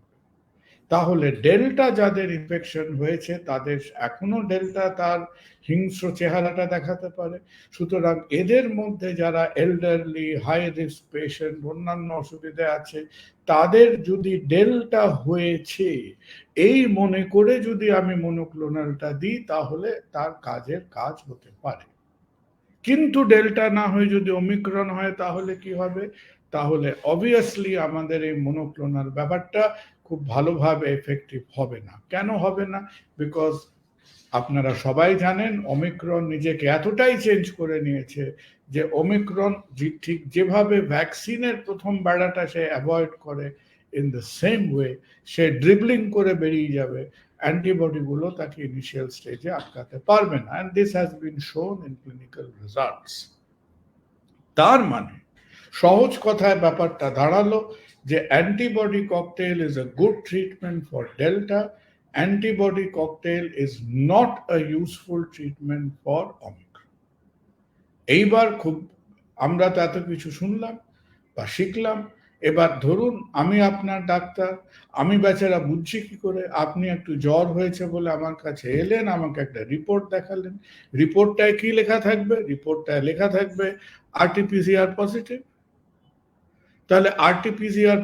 তাহলে ডেল্টা যাদের ইনফেকশন হয়েছে তাদের এখনো ডেল্টা তার হিংস্র চেহারাটা দেখাতে পারে, সুতরাং এদের মধ্যে যারা এল্ডারলি, হাই রিস্ক পেশেন্ট, অন্যান্য অসুবিধা আছে, তাদের যদি ডেল্টা হয়েছে এই মনে করে যদি আমি মনোক্লোনালটা দিই তাহলে তার কাজ হতে পারে। কিন্তু ডেল্টা না হয়ে যদি ওমিক্রন হয় তাহলে কি হবে? তাহলে অবভিয়াসলি আমাদের এই মনোক্লোনাল ব্যাপারটা খুব ভালোভাবে এফেক্টিভ হবে না। কেন হবে না? বিকজ আপনারা সবাই জানেন ওমিক্রন নিজেকে এতটাই চেঞ্জ করে নিয়েছে যে ওমিক্রন ঠিক যেভাবে ভ্যাকসিনের প্রথম বেড়াটা সে অ্যাভয়েড করে, in the same way say dribbling করে বেরিয়ে যাবে, অ্যান্টিবডি গুলো তাকে ইনিশিয়াল স্টেজে আটকাতে পারবে না। অ্যান্ড দিস হ্যাজ বিন শোন ইন ক্লিনিক্যাল রেজাল্টস। তার মানে সহজ কথায় ব্যাপারটা দাঁড়ালো যে antibody cocktail is a good treatment for delta, antibody cocktail is not a useful treatment for Omicron. এইবার আমরা তো এত কিছু শুনলাম বা শিখলাম, এবার ধরুন আমি আপনার ডাক্তার, আমি বেচারা বুঝছি কি করে? আপনি একটু জ্বর হয়েছে বলে আমার কাছে এলেন, আমাকে একটা রিপোর্ট দেখালেন, রিপোর্টটায় কি লেখা থাকবে? রিপোর্টটায় লেখা থাকবে আরটিপিসিআর পজিটিভ। তাহলে আরটিপিসিআর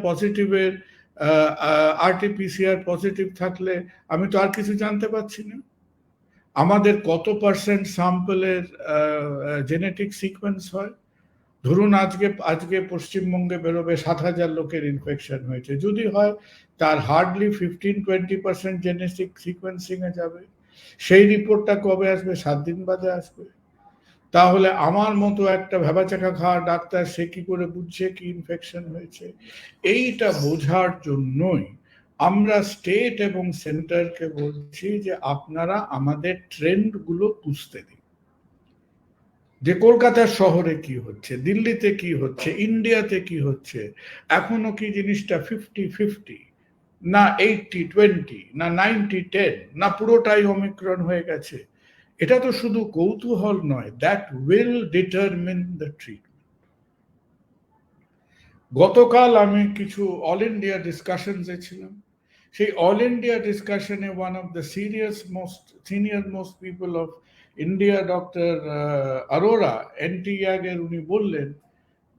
পজিটিভ থাকলে আমি তো আর কিছু জানতে পারছি না। আমাদের কত পার্সেন্ট স্যাম্পলের জেনেটিক সিকোয়েন্স হয়? ধরুন আজকে পশ্চিমবঙ্গে বেরোবে 7,000 লোকের ইনফেকশন হয়েছে, যদি হয় তার হার্ডলি 15-20% জেনেটিক সিকোয়েন্সিং এ যাবে। সেই রিপোর্টটা কবে আসবে? 7 দিন বাদে আসবে। তাহলে আমার মতো একটা ভেবাচাকা খাওয়া ডাক্তার সে কি করে বুঝছে কি ইনফেকশন হয়েছে? এইটা বোঝার জন্যই আমরা স্টেট এবং সেন্টারকে বলছি যে আপনারা আমাদের ট্রেন্ডগুলো বুঝতে দিন, যে কলকাতার শহরে কি হচ্ছে, দিল্লিতে কি হচ্ছে, ইন্ডিয়াতে কি হচ্ছে, এখনো কি জিনিসটা 50-50, না 80-20, না 90-10, না পুরোটাই অমিক্রন হয়ে গেছে। এটা তো শুধু কৌতূহল নয়, that will determine the treatment. গতকাল আমি কিছু অল ইন্ডিয়া ডিসকাশনসে ছিলাম। সেই অল ইন্ডিয়া ডিসকাশনে one of the senior most people of India, doctor Arora, এনটিআগের, উনি বললেন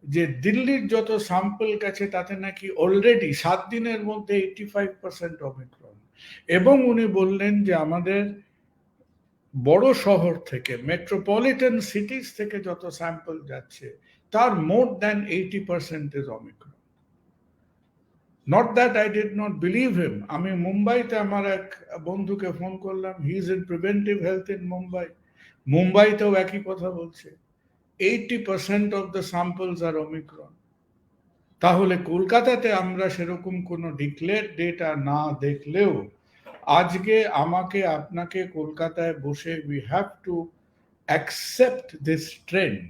যে দিল্লির যত স্যাম্পল গেছে তাতে নাকি অলরেডি 7 দিনের মধ্যে 85% অমিক্রন। এবং উনি বললেন যে আমাদের বড় শহর থেকে, মেট্রোপলিটন সিটিজ থেকে যত স্যাম্পল যাচ্ছে তার more than 80% is Omicron. Not that I did not believe him. আমি মুম্বাইতে আমার এক বন্ধুকে ফোন করলাম, he is in preventive health in Mumbai. মুম্বাইতেও একই কথা বলছে, 80% of the samples are Omicron. তাহলে কলকাতাতে আমরা সেরকম কোনো ডিক্লেয়ার ডেটা না দেখলেও আজকে আমাকে আপনাকে কলকাতায় বসে we have to accept this trend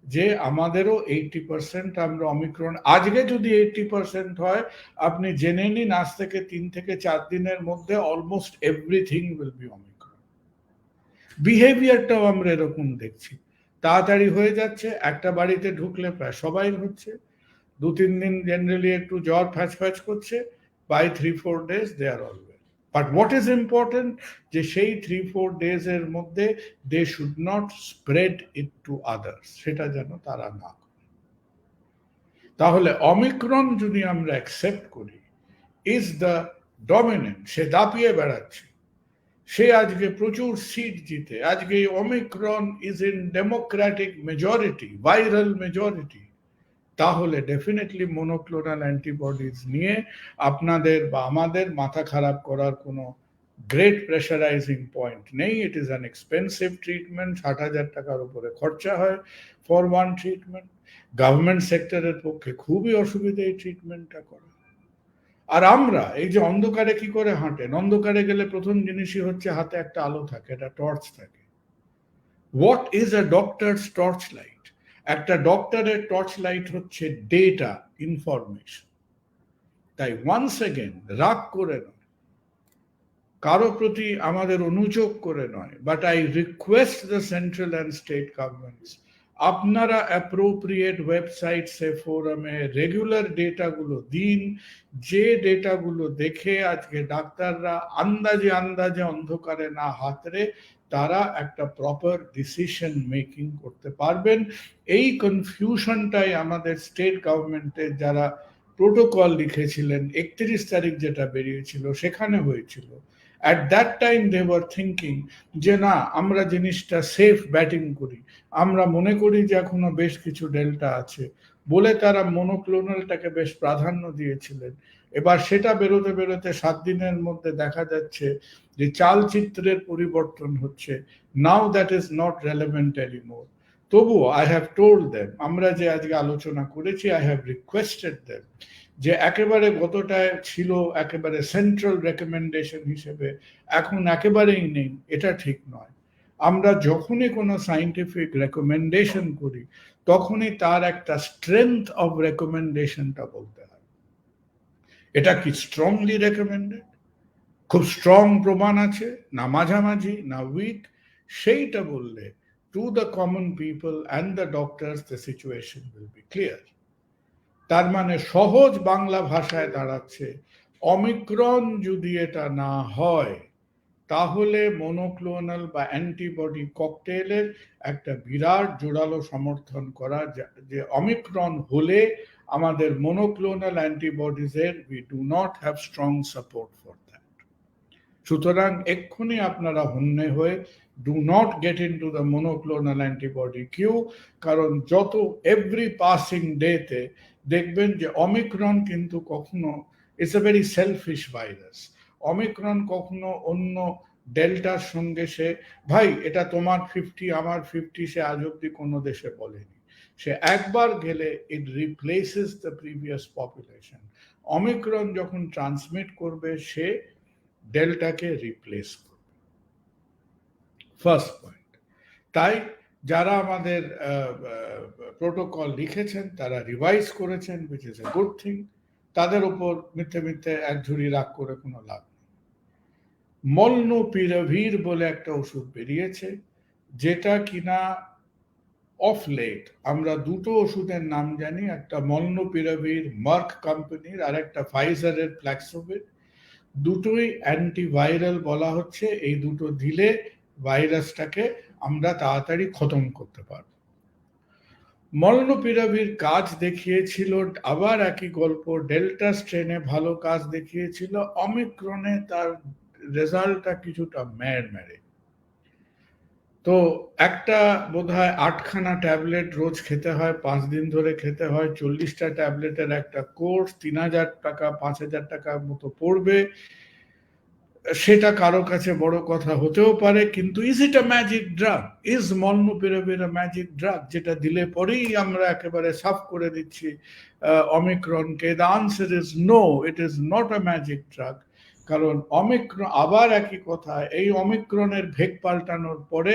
যে আমাদেরও 80% আমরা অমিক্রন। আজকে যদি 80% হয়, আপনি জেনে নিন আজ থেকে 3 থেকে 4 দিনের মধ্যে almost everything will be Omicron. বিহেভিয়ারটাও আমরা এরকম দেখছি, তাড়াতাড়ি হয়ে যাচ্ছে, একটা বাড়িতে ঢুকলে প্রায় সবাই হচ্ছে, 2-3 দিন জেনারেলি একটু জ্বর ফ্যাচ করছে, by 3-4 days they are all well. But what is important, যে সেই 3-4 days এর মধ্যে they should not spread it to others, সেটা যেন তারা না করে। তাহলে অমিক্রন যদি আমরা অ্যাকসেপ্ট করি ইজ দ্য ডমিনেন্ট, সে দাপিয়ে বেড়াচ্ছে, সে আজকে প্রচুর সিট জিতে, আজকে Omicron is in Democratic majority, viral majority, তাহলে ডেফিনেটলি মনোক্লোনাল অ্যান্টিবডিজ নিয়ে আপনাদের বা আমাদের মাথা খারাপ করার কোনো গ্রেট প্রেশারাইজিং পয়েন্ট নেই। It is an expensive treatment, 60,000 টাকার উপরে খরচা হয় ফর ওয়ান ট্রিটমেন্ট। গভর্নমেন্ট সেক্টরের পক্ষে খুবই অসুবিধা এই ট্রিটমেন্টটা করা। আর আমরা এই যে অন্ধকারে কি করে হাঁটেন, অন্ধকারে গেলে প্রথম জিনিসই হচ্ছে হাতে একটা আলো থাকে, একটা টর্চ থাকে। What is a doctor's torch light? একটা ডক্টরের টর্চ লাইট হচ্ছে ডেটা, ইনফরমেশন। তাই ওয়ান্স এগেন রাগ করে নয়, কারো প্রতি আমাদের অনুযোগ করে নয়, but I request the central and state governments, আপনারা অ্যাপ্রোপ্রিয়েট ওয়েবসাইটসে, ফোরামে রেগুলার ডেটাগুলো দিন, যে ডেটাগুলো দেখে আজকে ডাক্তাররা আন্দাজে অন্ধকারে না হাতড়ে তারা একটা প্রপার ডিসিশন মেকিং করতে পারবেন। এই কনফিউশনটাই আমাদের স্টেট গভর্নমেন্টের যারা প্রোটোকল লিখেছিলেন 31 তারিখ যেটা বেরিয়েছিল সেখানে হয়েছিল। At that time they were thinking যে না, আমরা জিনিসটা সেফ ব্যাটিং করি, আমরা মনে করি যে এখনো বেশ কিছু ডেল্টা আছে বলে তারা মনোক্লোনালটাকে বেশ প্রাধান্য দিয়েছিলেন। এবার সেটা বেরোতে 7 দিনের মধ্যে দেখা যাচ্ছে যে চালচিত্রের পরিবর্তন হচ্ছে। Now that is not relevant anymore. তবুও আই হ্যাভ টোল্ড দেম, আমরা যে আজকে আলোচনা করেছি, আই হ্যাভ রিকোয়েস্টেড দেম যে একেবারে গতটায় ছিল একেবারে সেন্ট্রাল রেকমেন্ডেশন হিসেবে, এখন একেবারেই নেই, এটা ঠিক নয়। আমরা যখনই কোনো সাইন্টিফিক রেকমেন্ডেশন করি তখনই তার একটা স্ট্রেংথ অফ রেকমেন্ডেশনটা বলতে হয়। এটা কি স্ট্রংলি রেকমেন্ডেড, খুব স্ট্রং প্রমাণ আছে, না মাঝামাঝি, না উইক, সেইটা বললে to the common people and the doctors the situation will be clear. তার মানে সহজ বাংলা ভাষায় দাঁড়াচ্ছে, অমিক্রন যদি এটা না হয় তাহলে মনোক্লোনাল বা অ্যান্টিবডি ককটেলের একটা বিরাট জোরালো সমর্থন করা, যে অমিক্রন হলে আমাদের মনোক্লোনাল অ্যান্টিবডিজের we do not have strong support for that. সুতরাং এক্ষুনি আপনারা হন্যে হয়ে do not get in to the monoclonal antibody queue, কারণ যত এভরি পাসিং ডেতে দেখবেন যে অমিক্রন কিন্তু কখনো, it's a very shellfish virus. Omicron কখনো অন্য ডেল্টার সঙ্গে সে, ভাই এটা তোমার 50 আমার 50, সে আজ অব্দি কোনো দেশে বলেনি। সে একবার গেলে it replaces the previous population. Omicron যখন ট্রান্সমিট করবে সে ডেল্টাকে রিপ্লেস করবে। First point. তাই যারা আমাদের প্রোটোকল লিখেছেন তারা রিভাইজ করেছেন, which is a good thing. তাদের উপর মিথ্যে মিথ্যে এক ঝুড়ি রাগ করে কোনো লাভ নেই। মলনুপিরাভির বলে একটা ওষুধ বেরিয়েছে, যেটা কিনা অফ লেট আমরা দুটো ওষুধের নাম জানি, একটা মলনুপিরাভির মার্ক কোম্পানির আর একটা ফাইজারের প্ল্যাক্সোভিড। দুটোই অ্যান্টিভাইরাল বলা হচ্ছে, এই দুটো দিলে ভাইরাসটাকে আমরা তাড়াতাড়ি খতম করতে পারব। মলনুপিরাভির কাজ দেখিয়েছিল, আবার একই গল্প, ডেল্টা স্ট্রেনে ভালো কাজ দেখিয়েছিল, অমিক্রনে তার রেজাল্টটা কিছুটা মেরে। তো একটা বোধহয় 8খানা ট্যাবলেট রোজ খেতে হয়, 5 দিন ধরে খেতে হয়, 40টা ট্যাবলেটের একটা কোর্স, 3000 টাকা 5000 টাকার মতো পড়বে। সেটা কারো কাছে বড় কথা হতেও পারে, কিন্তু is it a magic drug? Is molnupiravir a magic drug, যেটা দিলে পরেই আমরা একেবারে সাফ করে দিচ্ছি অমিক্রনকে? The answer is no, it is not a magic drug. কারণ অমিক্রন, আবার একই কথা, এই অমিক্রনের ভেগ পাল্টানোর পরে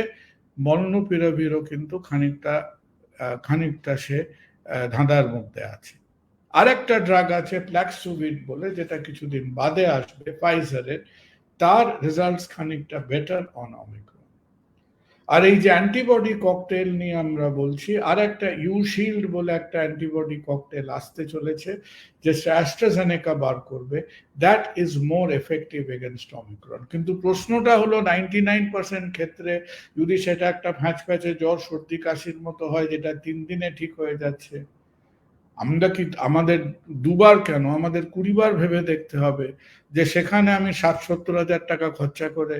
মলনুপিরাভিরও কিন্তু খানিকটা সে ধাঁধার মধ্যে আছে। আরেকটা ড্রাগ আছে প্ল্যাক্সোভিড বলে, যেটা কিছুদিন বাদে আসবে ফাইজারের, তার রেজাল্টস খানিকটা বেটার অন অমিক্রন। আর এই যে অ্যান্টিবডি ককটেল নিয়ে আমরা বলছি, আর একটা ইউশিল্ড বলে একটা অ্যান্টিবডি ককটেল আসতে চলেছে, যে অ্যাস্ট্রাজেনেকা বার করবে, that is more effective against Omicron. কিন্তু প্রশ্নটা হলো 99% ক্ষেত্রে যদি সেটা একটা ফ্যাঁচে জ্বর সর্দি কাশির মতো হয়, যেটা 3 দিনে ঠিক হয়ে যাচ্ছে, আমরা কি আমাদের দুবার কেন, আমাদের 20 বার ভেবে দেখতে হবে যে সেখানে আমি 60-70 হাজার টাকা খরচা করে,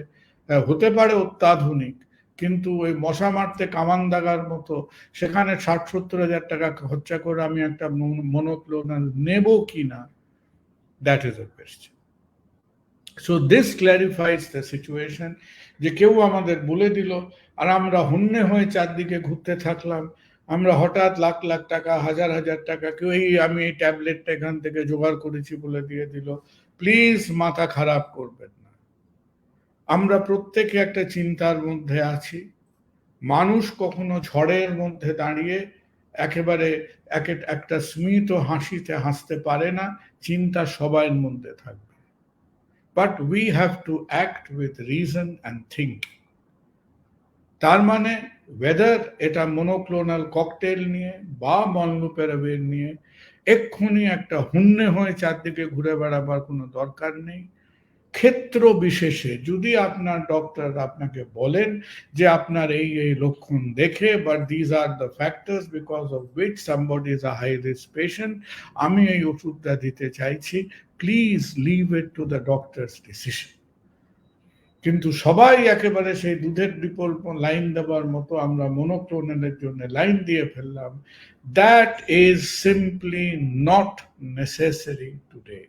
হতে পারে অত্যাধুনিক, কিন্তু ওই মশা মারতে কামান দাগার মতো সেখানে 60-70 হাজার টাকা খরচা করে আমি একটা মনোক্লোনাল নেব কি না, that is a question. So this clarifies the situation, যে কেউ আমাদের বলে দিল আর আমরা হন্যে হয়ে চারদিকে ঘুরতে থাকলাম, আমরা হঠাৎ লাখ লাখ টাকা, হাজার হাজার টাকা, কেউ আমি এই ট্যাবলেটটা এখান থেকে জোগাড় করেছি বলে দিয়ে দিল। প্লিজ মাথা খারাপ করবেন না, আমরা প্রত্যেকে একটা চিন্তার মধ্যে আছি। মানুষ কখনো ঝড়ের মধ্যে দাঁড়িয়ে একেবারে একটা স্মিত হাসিতে হাসতে পারে না, চিন্তা সবার মধ্যে থাকবে। But we have to act with reason and think. তার মানে ওয়েদার এটা মনোক্লোনাল ককটেল নিয়ে বা মলনুপিরাভির নিয়ে এক্ষুনি একটা হুন্নে হয়ে চারদিকে ঘুরে বেড়াবার কোনো দরকার নেই। ক্ষেত্র বিশেষে যদি আপনার ডক্টর আপনাকে বলেন যে আপনার এই এই লক্ষণ দেখে, but these are the factors because of which somebody is a high risk patient, আমি এই ওষুধটা দিতে চাইছি, please leave it to the doctor's decision. কিন্তু সবাই একেবারে সেই দুধের বিকল্প লাইন দেওয়ার মতো আমরা মনোক্লোনালের জন্য লাইন দিয়ে ফেললাম। That is simply not necessary today.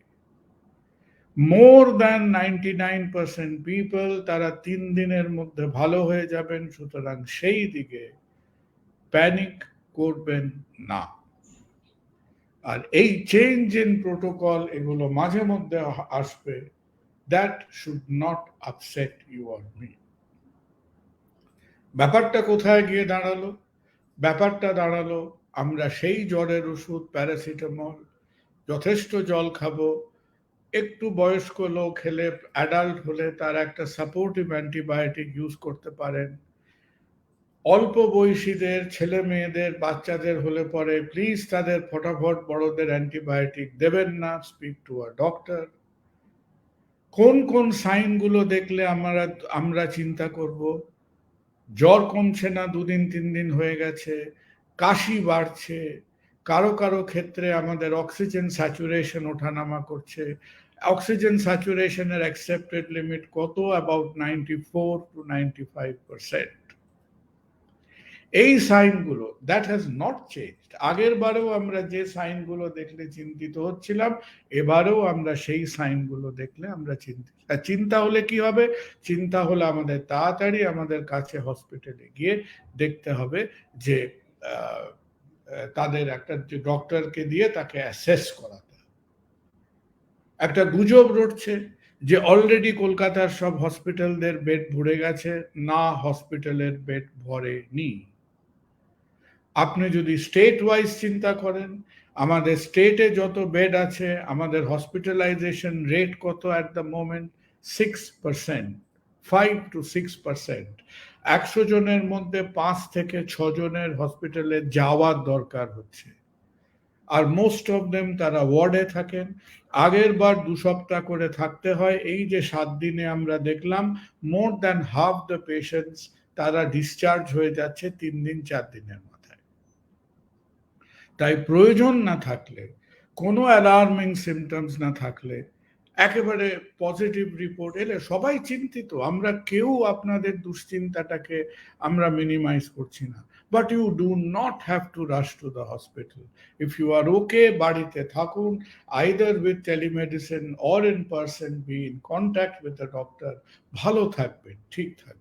More than 99% people তারা 3 দিনের মধ্যে ভালো হয়ে যাবেন, সুতরাং সেই দিকে প্যানিক করবেন না। আর এই চেঞ্জ ইন প্রোটোকল এগুলো মাঝে মধ্যে আসবে, that should not upset you or me. ব্যাপারটা কোথায় গিয়ে দাঁড়ালো? ব্যাপারটা দাঁড়ালো আমরা সেই জ্বরের ওষুধ প্যারাসিটামল যথেষ্ট জল খাবো, একটু বয়স্ক লোক খেলে, অ্যাডাল্ট হলে তার একটা সাপোর্টিভ অ্যান্টিবায়োটিক ইউজ করতে পারেন। অল্প বয়সীদের, ছেলে মেয়েদের, বাচ্চাদের হলে পরে প্লিজ তাদের ফটাফট বড়দের অ্যান্টিবায়োটিক দেবেন না, স্পিক টু আ ডক্টর। কোন কোন সাইনগুলো দেখলে আমরা চিন্তা করব? জ্বর কমছে না, 2 দিন 3 দিন হয়ে গেছে, কাশি বাড়ছে, কারো কারো ক্ষেত্রে আমাদের অক্সিজেন স্যাচুরেশন ওঠানামা করছে। অক্সিজেন স্যাচুরেশনের অ্যাকসেপ্টেড লিমিট কত? About 94 to 95%। এই সাইনগুলো, দ্যাট হ্যাজ নট চেঞ্জড। আগের বারেও আমরা যে সাইনগুলো দেখলে চিন্তিত হচ্ছিলাম, এবারেও আমরা সেই সাইনগুলো দেখলে আমরা চিন্তিত। চিন্তা হলে কি হবে? চিন্তা হলে আমাদের তাড়াতাড়ি আমাদের কাছে হসপিটালে গিয়ে দেখতে হবে যে তাদের একটা ডক্টরকে দিয়ে তাকে অ্যাসেস করাতে হবে। একটা গুজব রটছে যে অলরেডি কলকাতার সব হসপিটালদের বেড ভরে গেছে। না, হসপিটালের বেড ভরেনি। আপনি যদি স্টেট ওয়াইজ চিন্তা করেন, আমাদের স্টেটে যত বেড আছে, আমাদের হসপিটালাইজেশন রেট কত অ্যাট দ্য মোমেন্ট? 6%, 5 to 6%। 100 জনের মধ্যে 5 থেকে 6 জনের হসপিটালে যাওয়ার দরকার হচ্ছে, আর মোস্ট অফ দেম তারা ওয়ার্ডে থাকেন। আগের বার 2 সপ্তাহ করে থাকতে হয়। এই যে 7 দিনে আমরা দেখলাম more than half the patients তারা ডিসচার্জ হয়ে যাচ্ছে 3 দিন 4 দিনের মাথায়। তাই প্রয়োজন না থাকলে, কোনো অ্যালার্মিং সিমটমস না থাকলে, একেবারে পজিটিভ রিপোর্ট এলে সবাই চিন্তিত, আমরা কেউ আপনাদের দুশ্চিন্তাটাকে আমরা মিনিমাইজ করছি না। But you do not have to rush to the hospital. If you are okay, বাড়িতে থাকুন, either with telemedicine or in person, be in contact with the doctor, ভালো থাকবেন, ঠিক থাকবেন।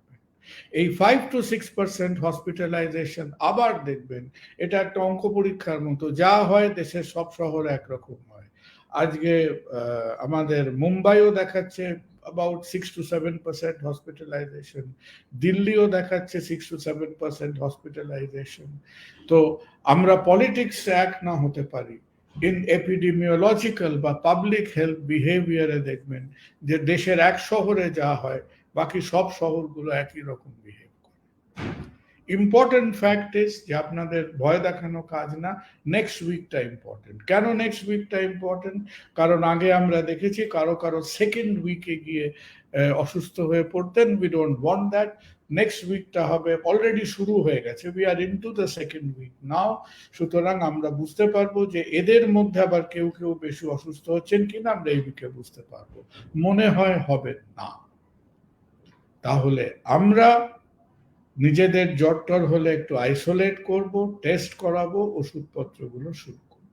এই 5 to 6% হসপিটালাইজেশন আবার দেখবেন, এটা একটা অঙ্ক পরীক্ষার মতো, যা হয় দেশের সব শহরে একরকম হয়। আজকে আমাদের মুম্বাইও দেখাচ্ছে about 6 to 7% হসপিটালাইজেশন, দিল্লিও দেখাচ্ছে 6 to 7% হসপিটালাইজেশন। তো আমরা পলিটিক্স এক না হতে পারি, ইন এপিডেমিওলজিক্যাল বা পাবলিক হেলথ বিহেভিয়ারে দেখবেন যে দেশের এক শহরে যা হয় বাকি সব শহরগুলো একই রকম বিহেভ করে। ইম্পর্টেন্ট ফ্যাক্ট ইজ যে আপনাদের ভয় দেখানো কাজ না, নেক্সট উইকটা ইম্পর্টেন্ট। কেন নেক্সট উইকটা ইম্পর্টেন্ট? কারণ আগে আমরা দেখেছি কারো কারো সেকেন্ড উইকে গিয়ে অসুস্থ হয়ে পড়তেন। We don't want that. Next উইকটা হবে, অলরেডি শুরু হয়ে গেছে, we are into the second week now. সুতরাং আমরা বুঝতে পারবো যে এদের মধ্যে আবার কেউ কেউ বেশি অসুস্থ হচ্ছেন কিনা আমরা এই উইকে বুঝতে পারবো। মনে হয় হবে না। তাহলে আমরা নিজেদের জ্বর টর হলে একটু আইসোলেট করব, টেস্ট করাবো, ওষুধপত্রগুলো শুরু করব।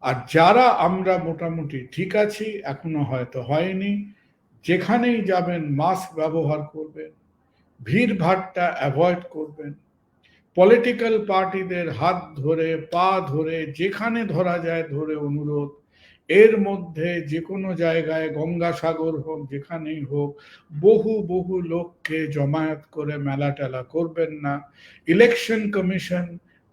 আর যারা আমরা মোটামুটি ঠিক আছি, এখনো হয়তো হয়নি, যেখানেই যাবেন মাস্ক ব্যবহার করবেন, ভিড় ভাট্টা অ্যাভয়েড করবেন, পলিটিক্যাল পার্টিদের হাত ধরে পা ধরে যেখানে ধরা যায় ধরে অনুরোধ, এর মধ্যে যে কোনো জায়গায় গঙ্গাসাগর হোক যেখানেই হোক বহু বহু লোককে জমায়েত করে মেলা টেলা করবেন না। ইলেকশন কমিশন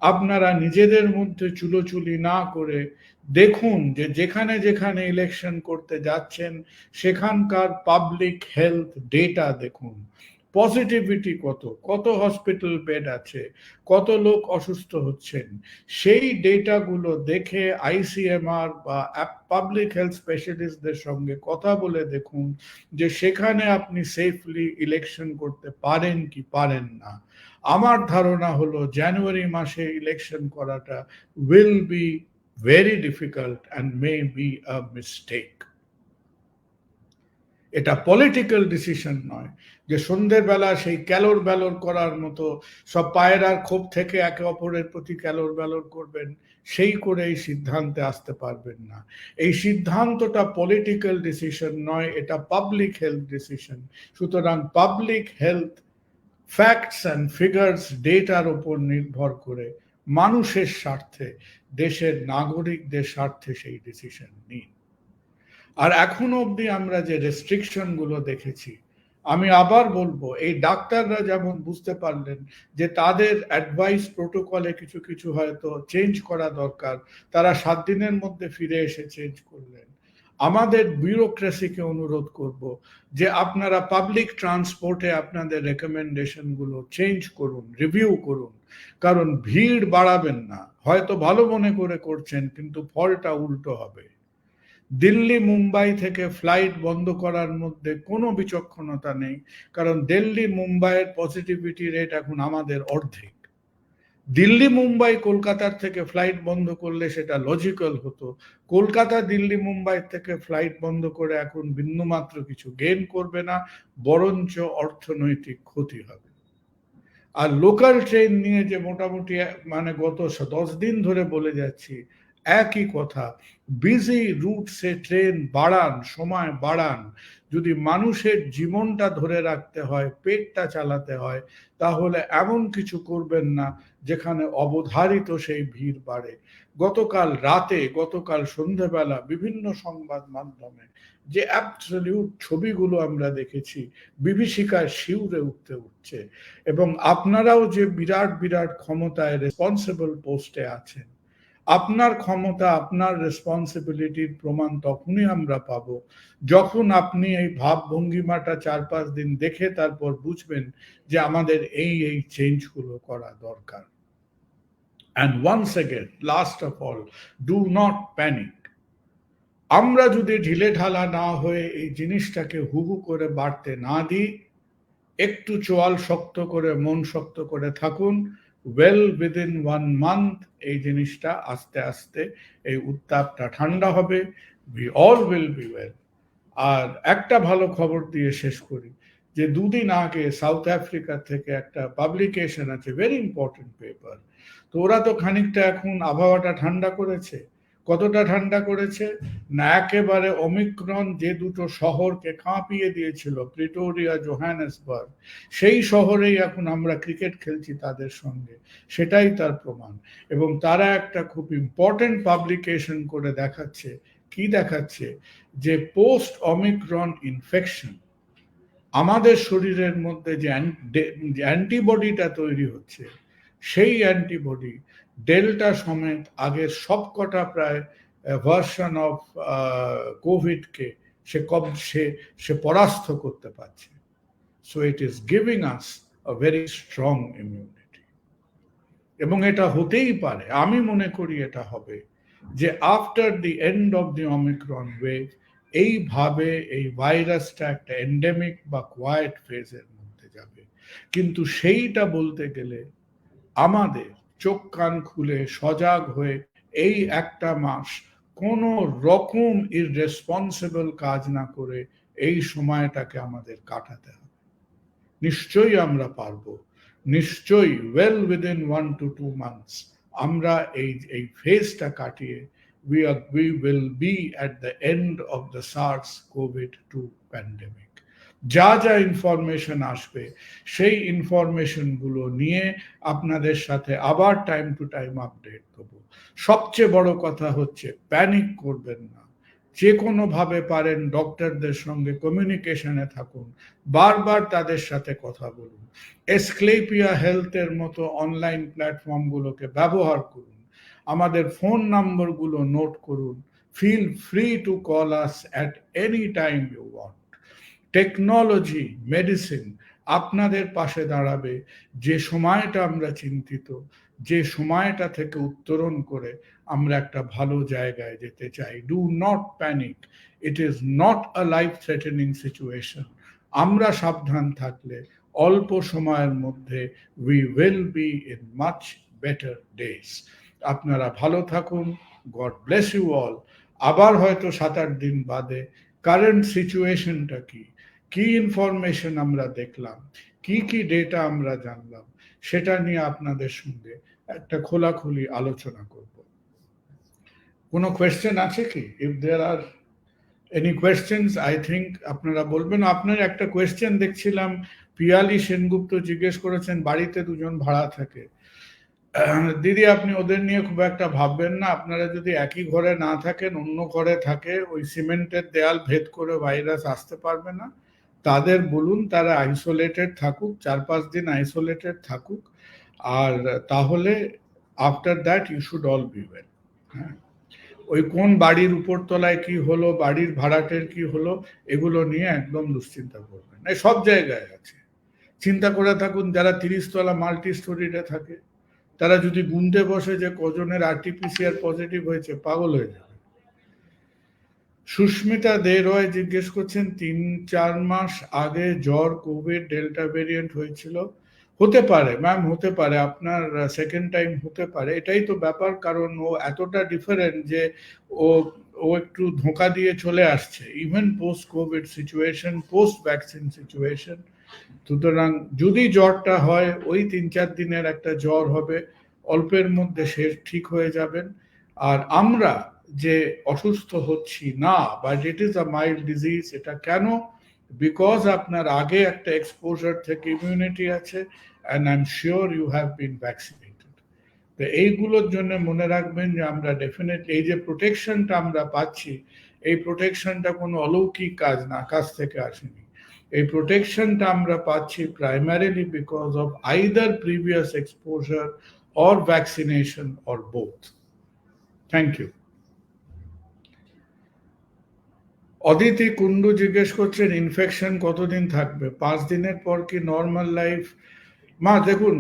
আপনারা নিজেদের মধ্যে চুলোচুলি না করে দেখুন যে যেখানে যেখানে ইলেকশন করতে যাচ্ছেন সেখানকার পাবলিক হেলথ ডেটা দেখুন, পজিটিভিটি কত, কত হসপিটাল বেড আছে, কত লোক অসুস্থ হচ্ছেন, সেই ডেটাগুলো দেখে আইসিএমআর বা পাবলিক হেলথ স্পেশালিস্টদের সঙ্গে কথা বলে দেখুন যে সেখানে আপনি সেফলি ইলেকশন করতে পারেন কি পারেন না। আমার ধারণা হলো জানুয়ারি মাসে ইলেকশন করাটা will be very difficult and may be a mistake. এটা পলিটিক্যাল ডিসিশন নয় যে সন্ধ্যের বেলা সেই ক্যালোর ব্যালোর করার মতো সব পায়রার ক্ষোভ থেকে একে অপরের প্রতি ক্যালোর ব্যালোর করবেন, সেই করে এই সিদ্ধান্তে আসতে পারবেন না। এই সিদ্ধান্তটা পলিটিক্যাল ডিসিশন নয়, এটা পাবলিক হেলথ ডিসিশন। সুতরাং public health facts and figures ডেটার উপর নির্ভর করে মানুষের স্বার্থে, দেশের নাগরিকদের স্বার্থে সেই ডিসিশন নিন। আর এখনো অবধি আমরা যে রেস্ট্রিকশন গুলো দেখেছি, আমি আবার বলবো, এই ডাক্তাররা যেমন বুঝতে পারলেন যে তাদের অ্যাডভাইস প্রোটোকলে কিছু কিছু হয়তো চেঞ্জ করা দরকার, তারা 7 দিনের মধ্যে ফিরে এসে চেঞ্জ করলেন। আমাদের বিউরোক্রেসিকে অনুরোধ করব যে আপনারা পাবলিক ট্রান্সপোর্টে আপনাদের রেকমেন্ডেশন গুলো চেঞ্জ করুন, রিভিউ করুন। কারণ ভিড় বাড়াবেন না, হয়তো ভালো মনে করে করছেন কিন্তু ফলটা উল্টো হবে। দিল্লি মুম্বাই থেকে ফ্লাইট বন্ধ করার মধ্যে কোনো বিচক্ষণতা নেই, কারণ দিল্লি মুম্বাইয়ের পজিটিভিটি রেট এখন আমাদের অর্ধেক। দিল্লি মুম্বাই কলকাতার থেকে ফ্লাইট বন্ধ করলে সেটা লজিক্যাল হতো। কলকাতা দিল্লি মুম্বাই থেকে ফ্লাইট বন্ধ করে এখন বিন্দুমাত্র কিছু গেইন করবে না, বরঞ্চ অর্থনৈতিক ক্ষতি হবে। আর লোকাল ট্রেন নিয়ে যে মোটামুটি মানে গত 10 দিন ধরে বলে যাচ্ছি একই কথা, বিজি রুটসে ট্রেন বাড়ান, সময় বাড়ান। যদি মানুষের জীবনটা ধরে রাখতে হয়, পেটটা চালাতে হয়, তাহলে এমন কিছু করবেন না যেখানে অবধারিত সেই ভিড় বাড়ে। গতকাল সন্ধ্যেবেলা বিভিন্ন সংবাদ মাধ্যমে যে অ্যাবসলিউট ছবিগুলো আমরা দেখেছি, বিভীষিকায় শিউরে উঠছে। এবং আপনারাও যে বিরাট বিরাট ক্ষমতায় রেসপন্সিবল পোস্টে আছেন, আপনার ক্ষমতা, আপনার রেসপন্সিবিলিটির প্রমাণ তখনই আমরা পাবো যখন আপনি এই ভাবভঙ্গিমাটা 4-5 দিন দেখে তারপর বুঝবেন যে আমাদের এই চেঞ্জগুলো করা দরকার। And once again, last of all, do not panic. আমরা যদি ঢিলে ঢালা না হয়ে এই জিনিসটাকে হুহু করে বাড়তে না দিই, একটু চোয়াল শক্ত করে, মন শক্ত করে থাকুন, ওয়েল উইদিন 1 মান্থ এই জিনিসটা আস্তে আস্তে এই উত্তাপটা ঠান্ডা হবে, we all will be well. আর একটা ভালো খবর দিয়ে শেষ করি, যে 2 দিন আগে সাউথ আফ্রিকা থেকে একটা পাবলিকেশন আছে, ভেরি ইম্পর্টেন্ট পেপার। তো ওরা তো খানিকটা এখন আবহাওয়াটা ঠান্ডা করেছে। কতটা ঠান্ডা করেছে না, একেবারে ওমিক্রন যে দুটো শহরকে কাঁপিয়ে দিয়েছিল, প্রিটোরিয়া, জোহানেসবার্গ, সেই শহরেই এখন আমরা ক্রিকেট খেলছি তাদের সঙ্গে, সেটাই তার প্রমাণ। এবং তারা একটা খুব ইম্পর্টেন্ট পাবলিকেশন করে দেখাচ্ছে, কি দেখাচ্ছে, যে পোস্ট ওমিক্রন ইনফেকশন আমাদের শরীরের মধ্যে যে অ্যান্টিবডিটা তৈরি হচ্ছে, সেই অ্যান্টিবডি ডেল্টা সমেত আগের সবকটা প্রায় ভার্সন অফ কোভিডকে সে পরাস্ত করতে পারছে। So it is giving us a very strong immunity. এবং এটা হতেই পারে, আমি মনে করি এটা হবে, যে after the end of the Omicron wave এইভাবে এই ভাইরাসটা একটা এন্ডেমিক বা কোয়াইট ফেজের মধ্যে যাবে। কিন্তু সেইটা বলতে গেলে আমাদের চোখ কান খুলে সজাগ হয়ে এই একটা মাস কোন রকম ইররেসপন্সিবল কাজ না করে এই সময়টাকে আমাদের কাটাতে হবে। নিশ্চয়ই আমরা পারবো, নিশ্চয়ই ওয়েল উইদিন 1 to 2 months আমরা এই ফেজটা কাটিয়ে we will be at the end of the SARS-CoV-2 pandemic. যা যা ইনফরমেশন আসবে সেই ইনফরমেশন গুলো নিয়ে আপনাদের সাথে আবার টাইম টু টাইম আপডেট দেবো। সবচেয়ে বড় কথা হচ্ছে প্যানিক করবেন না, যে কোনো ভাবে পারেন ডক্টরদের সঙ্গে কমিউনিকেশনে থাকুন, বারবার তাদের সাথে কথা বলুন, এসক্লেপিয়া হেলথের মতো অনলাইন প্ল্যাটফর্মগুলোকে ব্যবহার করুন, আমাদের ফোন নম্বরগুলো নোট করুন, feel free to call us at any time you want. Technology, medicine আপনাদের পাশে দাঁড়াবে যে সময়টা আমরা চিন্তিত, যে সময়টা থেকে উত্তরণ করে আমরা একটা ভালো জায়গায় যেতে চাই। Do not panic, it is not a life threatening situation. আমরা সাবধান থাকলে অল্প সময়ের মধ্যে we will be in much better days. আপনারা ভালো থাকুন, গড ব্লেস ইউ অল। আবার হয়তো 7-8 দিন বাদে কারেন্ট সিচুয়েশনটা কি ইনফরমেশন আমরা দেখলাম, কি ডেটা আমরা জানলাম, সেটা নিয়ে আপনাদের সঙ্গে একটা খোলাখুলি আলোচনা করব। কোনো কোয়েশ্চেন আছে কি? If there are any questions, I think আপনারা বলবেন। আপনার একটা কোয়েশ্চেন দেখছিলাম, পিয়ালি সেনগুপ্ত জিজ্ঞেস করেছেন, বাড়িতে 2 জন ভাড়া থাকে। দিদি, আপনি ওদের নিয়ে খুব একটা ভাববেন না। আপনারা যদি একই ঘরে না থাকেন, অন্য ঘরে থাকে, ওই সিমেন্টের দেয়াল ভেদ করে ভাইরাস আসতে পারবে না। তাদের বলুন তারা আইসোলেটেড থাকুক, 4-5 দিন আইসোলেটেড থাকুক, আর তাহলে after that you should all be well. হ্যাঁ, ওই কোন বাড়ির উপর তলায় কি হলো, বাড়ির ভাড়াটের কি হলো, এগুলো নিয়ে একদম দুশ্চিন্তা করবেন না। সব জায়গায় আছে, চিন্তা করে থাকুন। যারা 30 তলা মাল্টি স্টোরিতে থাকে, তারা যদি গুনতে বসে যে কজনের আরটিপিসিআর পজিটিভ হয়েছে, পাগল হয়ে যাবে। সুস্মিতা দে রয় জিজ্ঞেস করছেন, 3-4 মাস আগে জ্বর, কোভিড, ডেল্টা ভেরিয়েন্ট হয়েছিল। হতে পারে ম্যাম, হতে পারে, আপনার সেকেন্ড টাইম হতে পারে। এটাই তো ব্যাপার, কারণ ও এতটা ডিফারেন্ট যে ও একটু ধোঁকা দিয়ে চলে আসছে, even post Covid situation, post vaccine situation. সুতরাং যদি জ্বরটা হয়, ওই 3-4 দিনের একটা জ্বর হবে, অল্পের মধ্যে সে ঠিক হয়ে যাবেন। আর আমরা যে অসুস্থ হচ্ছি না, but it is a mild disease, এটা কেন? বিকজ আপনার আগে একটা এক্সপোজার থেকে ইমিউনিটি আছে, and I'm sure you have been vaccinated. তো এইগুলোর জন্য মনে রাখবেন যে আমরা ডেফিনেটলি এই যে প্রোটেকশনটা আমরা পাচ্ছি, এই প্রোটেকশনটা কোনো অলৌকিক কাজ না, আকাশ থেকে আসেনি। এই প্রোটেকশনটা আমরা পাচ্ছি primarily because of either previous exposure or vaccination or both. Thank you. Aditi Kundu জিজ্ঞেস করছেন ইনফেকশন কতদিন থাকবে, 5 দিনের পর কি নর্মাল লাইফ? মা দেখুন,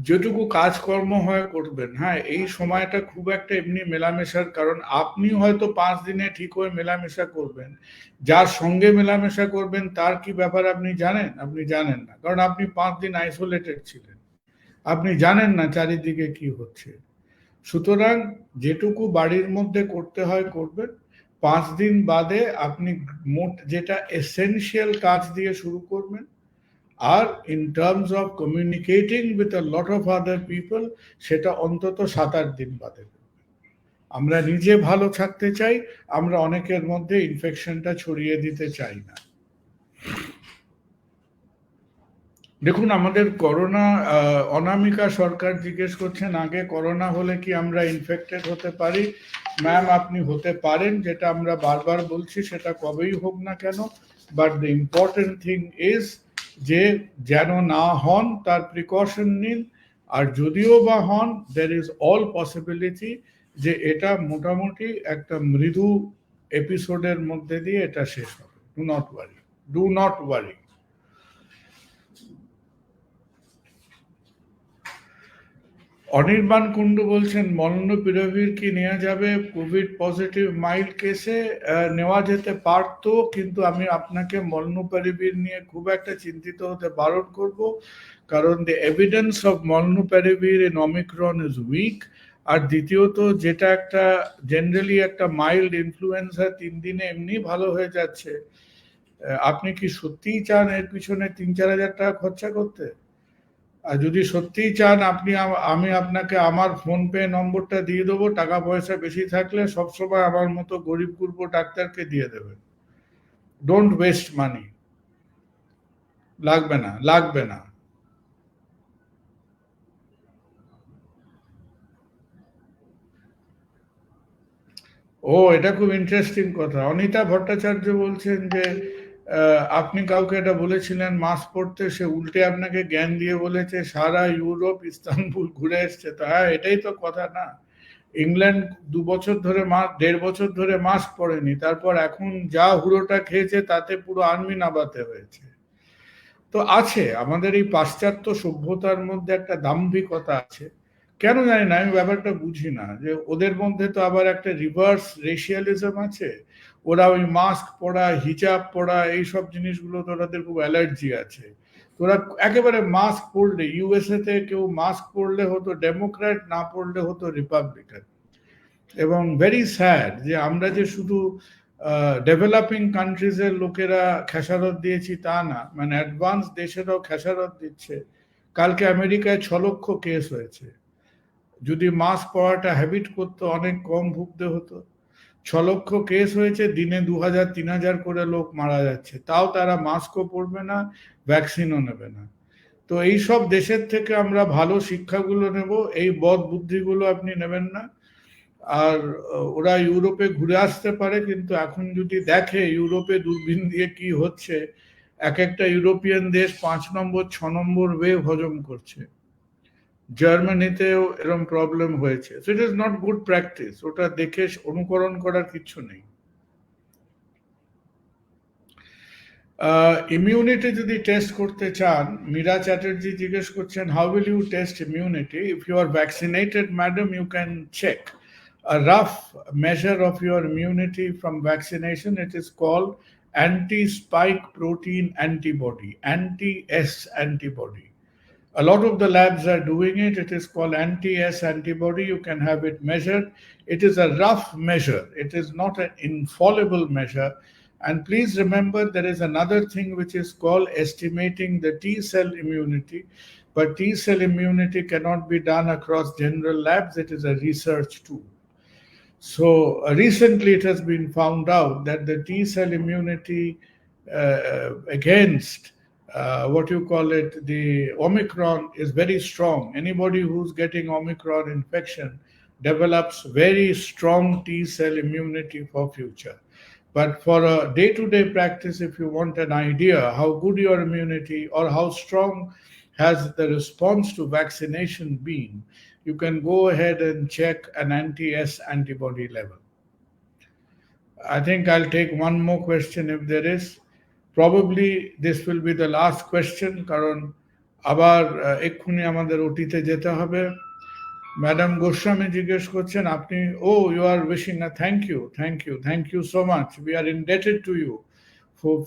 যেটুকু কাজকর্ম হয় করবেন, হ্যাঁ এই সময়টা খুব একটা এমনি মেলামেশার, কারণ আপনি হয়তো 5 দিনে ঠিক হয়ে মেলামেশা করবেন, যার সঙ্গে মেলামেশা করবেন তার কি ব্যাপার আপনি জানেন? আপনি জানেন না, কারণ আপনি 5 দিন আইসোলেটেড ছিলেন, আপনি জানেন না চারিদিকে কি হচ্ছে। সুতরাং যেটুকু বাড়ির মধ্যে করতে হয় করবেন। 5 দিন বাদে আপনি মোট যেটা এসেনশিয়াল কাজ দিয়ে শুরু করবেন, আর in terms of communicating with a lot of other people সেটা অন্তত 7-8 দিন বাদে। আমরা নিজে ভালো থাকতে চাই, আমরা অনেকের মধ্যে ইনফেকশনটা ছড়িয়ে দিতে চাই না। দেখুন আমাদের করোনা, অনামিকা সরকার জিজ্ঞেস করছেন আগে করোনা হলে কি আমরা ইনফেক্টেড হতে পারি? ম্যাম আপনি হতে পারেন, যেটা আমরা বারবার বলছি, সেটা কবেই হোক না কেন, but the important thing is যে যেন না হন তার প্রিকশন নিন, আর যদিও বা হন দের ইজ অল পসিবিলিটি যে এটা মোটামুটি একটা মৃদু এপিসোডের মধ্যে দিয়ে এটা শেষ হবে। Do not worry, do not worry. Anirban Kundu বলছেন মলনুপিরাভির কি নেওয়া যাবে কোভিড পজিটিভ মাইল্ড কেসে? নেওয়া যেতে পারতো, কিন্তু আমি আপনাকে মলনুপিরাভির নিয়ে খুব একটা চিন্তিত হতে বারণ করব, কারণ the evidence of molnupiravir in Omicron is weak. আর দ্বিতীয়ত যেটা একটা জেনারেলি একটা মাইল্ড ইনফ্লুয়েঞ্জা 3 দিনে এমনি ভালো হয়ে যাচ্ছে, আপনি কি সত্যিই চান এর পিছনে 3-4 হাজার টাকা খরচা করতে? আর যদি সত্যিই চান আপনি, আমি আপনাকে আমার ফোন পে নম্বরটা দিয়ে দেবো, টাকা পয়সা বেশি থাকলে সবসময় আমার মতো গরিব গুরব ডাক্তারকে দিয়ে দেবেন। ডোন্ট ওয়েস্ট মানি, লাগবে না, লাগবে না। ও এটা খুব ইন্টারেস্টিং কথা। অনিতা ভট্টাচার্য বলছেন যে আপনি কাউকে এটা বলেছিলেন মাস্ক পরতে, সে উল্টে আপনাকে জ্ঞান দিয়ে বলেছে সারা ইউরোপ ইস্তানবুল ঘুরে এসছে। তো হ্যাঁ এটাই তো কথা না, ইংল্যান্ড 2 বছর ধরে 1.5 বছর ধরে মাস্ক পরেনি, তারপর এখন যা হুড়োটা খেয়েছে তাতে পুরো আর্মি নাবাতে হয়েছে। তো আছে আমাদের এই পাশ্চাত্য সভ্যতার মধ্যে একটা দাম্ভিকতা আছে, কেন জানি না, আমি ব্যাপারটা বুঝি না, যে ওদের মধ্যে তো আবার একটা রিভার্স রেশিয়ালিজম আছে। ওরা ওই মাস্ক পরা, হিজাব পরা, এইসব জিনিসগুলো তো ওদের খুব অ্যালার্জি আছে। ওরা একেবারে মাস্ক পরলে, ইউএসএ তে কেউ মাস্ক পরলে হতো ডেমোক্র্যাট, না পরলে হতো রিপাবলিকান। এবং ভেরি স্যাড যে আমরা যে শুধু ডেভেলপিং কান্ট্রিজের লোকেরা খেসারত দিয়েছি তা না, মানে অ্যাডভান্স দেশেরাও খেসারত দিচ্ছে। কালকে আমেরিকায় 6 লক্ষ কেস হয়েছে, যদি মাস্ক পরাটা হ্যাবিট করতো অনেক কম ভুগতে হতো। 6 লক্ষ কেস হয়েছে, দিনে 2000-3000 করে লোক মারা যাচ্ছে, তাও তারা মাস্কও পরবে না, ভ্যাকসিনও নেবে না। তো এই সব দেশের থেকে আমরা ভালো শিক্ষাগুলো নেব, এই বদ বুদ্ধিগুলো আপনি নেবেন না। আর ওরা ইউরোপে ঘুরে আসতে পারে, কিন্তু এখন যদি দেখে ইউরোপে দূরবীন দিয়ে কি হচ্ছে, এক একটা ইউরোপিয়ান দেশ 5 নম্বর 6 নম্বর ওয়েভ হজম করছে, জার্মানিতেও এরকম প্রবলেম হয়েছে। So it is not good practice, ওটা দেখে অনুকরণ করার কিছু নেই। ইমিউনিটি যদি টেস্ট করতে চান, মীরা চ্যাটার্জি জিজ্ঞেস করছেন how will you test immunity? If you are vaccinated madam you can check a rough measure of your immunity from vaccination. It is called anti-spike protein antibody, anti-S antibody. A lot of the labs are doing it. It is called anti-S antibody. You can have it measured. It is a rough measure. It is not an infallible measure. And please remember, there is another thing which is called estimating the T cell immunity. But T cell immunity cannot be done across general labs. It is a research tool. So recently it has been found out that the T cell immunity against what you call it, the Omicron is very strong. Anybody who's getting Omicron infection develops very strong T cell immunity for future. But for a day-to-day practice, if you want an idea how good your immunity or how strong has the response to vaccination been, you can go ahead and check an anti-S antibody level. I think I'll take one more question if there is. Probably this will be the last question কারণ আবার এক্ষুনি আমাদের ওটিতে যেতে হবে। Madam Goswami জিজ্ঞেস করছেন আপনি ও you are wishing a thank you so much we are indebted to you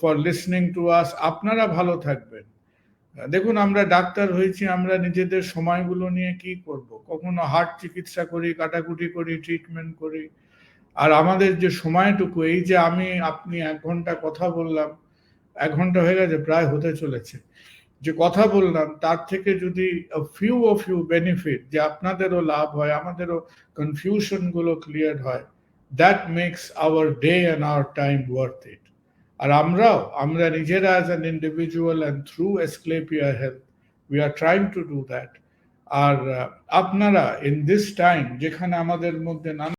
for listening to us. আপনারা ভালো থাকবেন। দেখুন আমরা ডাক্তার হয়েছি, আমরা নিজেদের সময়গুলো নিয়ে কি করব, কখনো হার্ট চিকিৎসা করি, কাটাকুটি করি, ট্রিটমেন্ট করি। আর আমাদের যে সময়টুকু, এই যে আমি আপনি 1 ঘন্টা কথা বললাম, 1 ঘন্টা হয়ে গেছে, প্রায় হতে চলেছে, যে কথা বললাম তার থেকে যদি ফিউ অফ ইউ বেনিফিট, যে আপনাদেরও লাভ হয়, আমাদেরও কনফিউশন গুলো ক্লিয়ার হয়, that makes our day and our time worth it. আর আমরা নিজেরা as an individual and through Asclepia health we are trying to do that. আর আপনারা ইন দিস টাইম যেখানে আমাদের মধ্যে নানা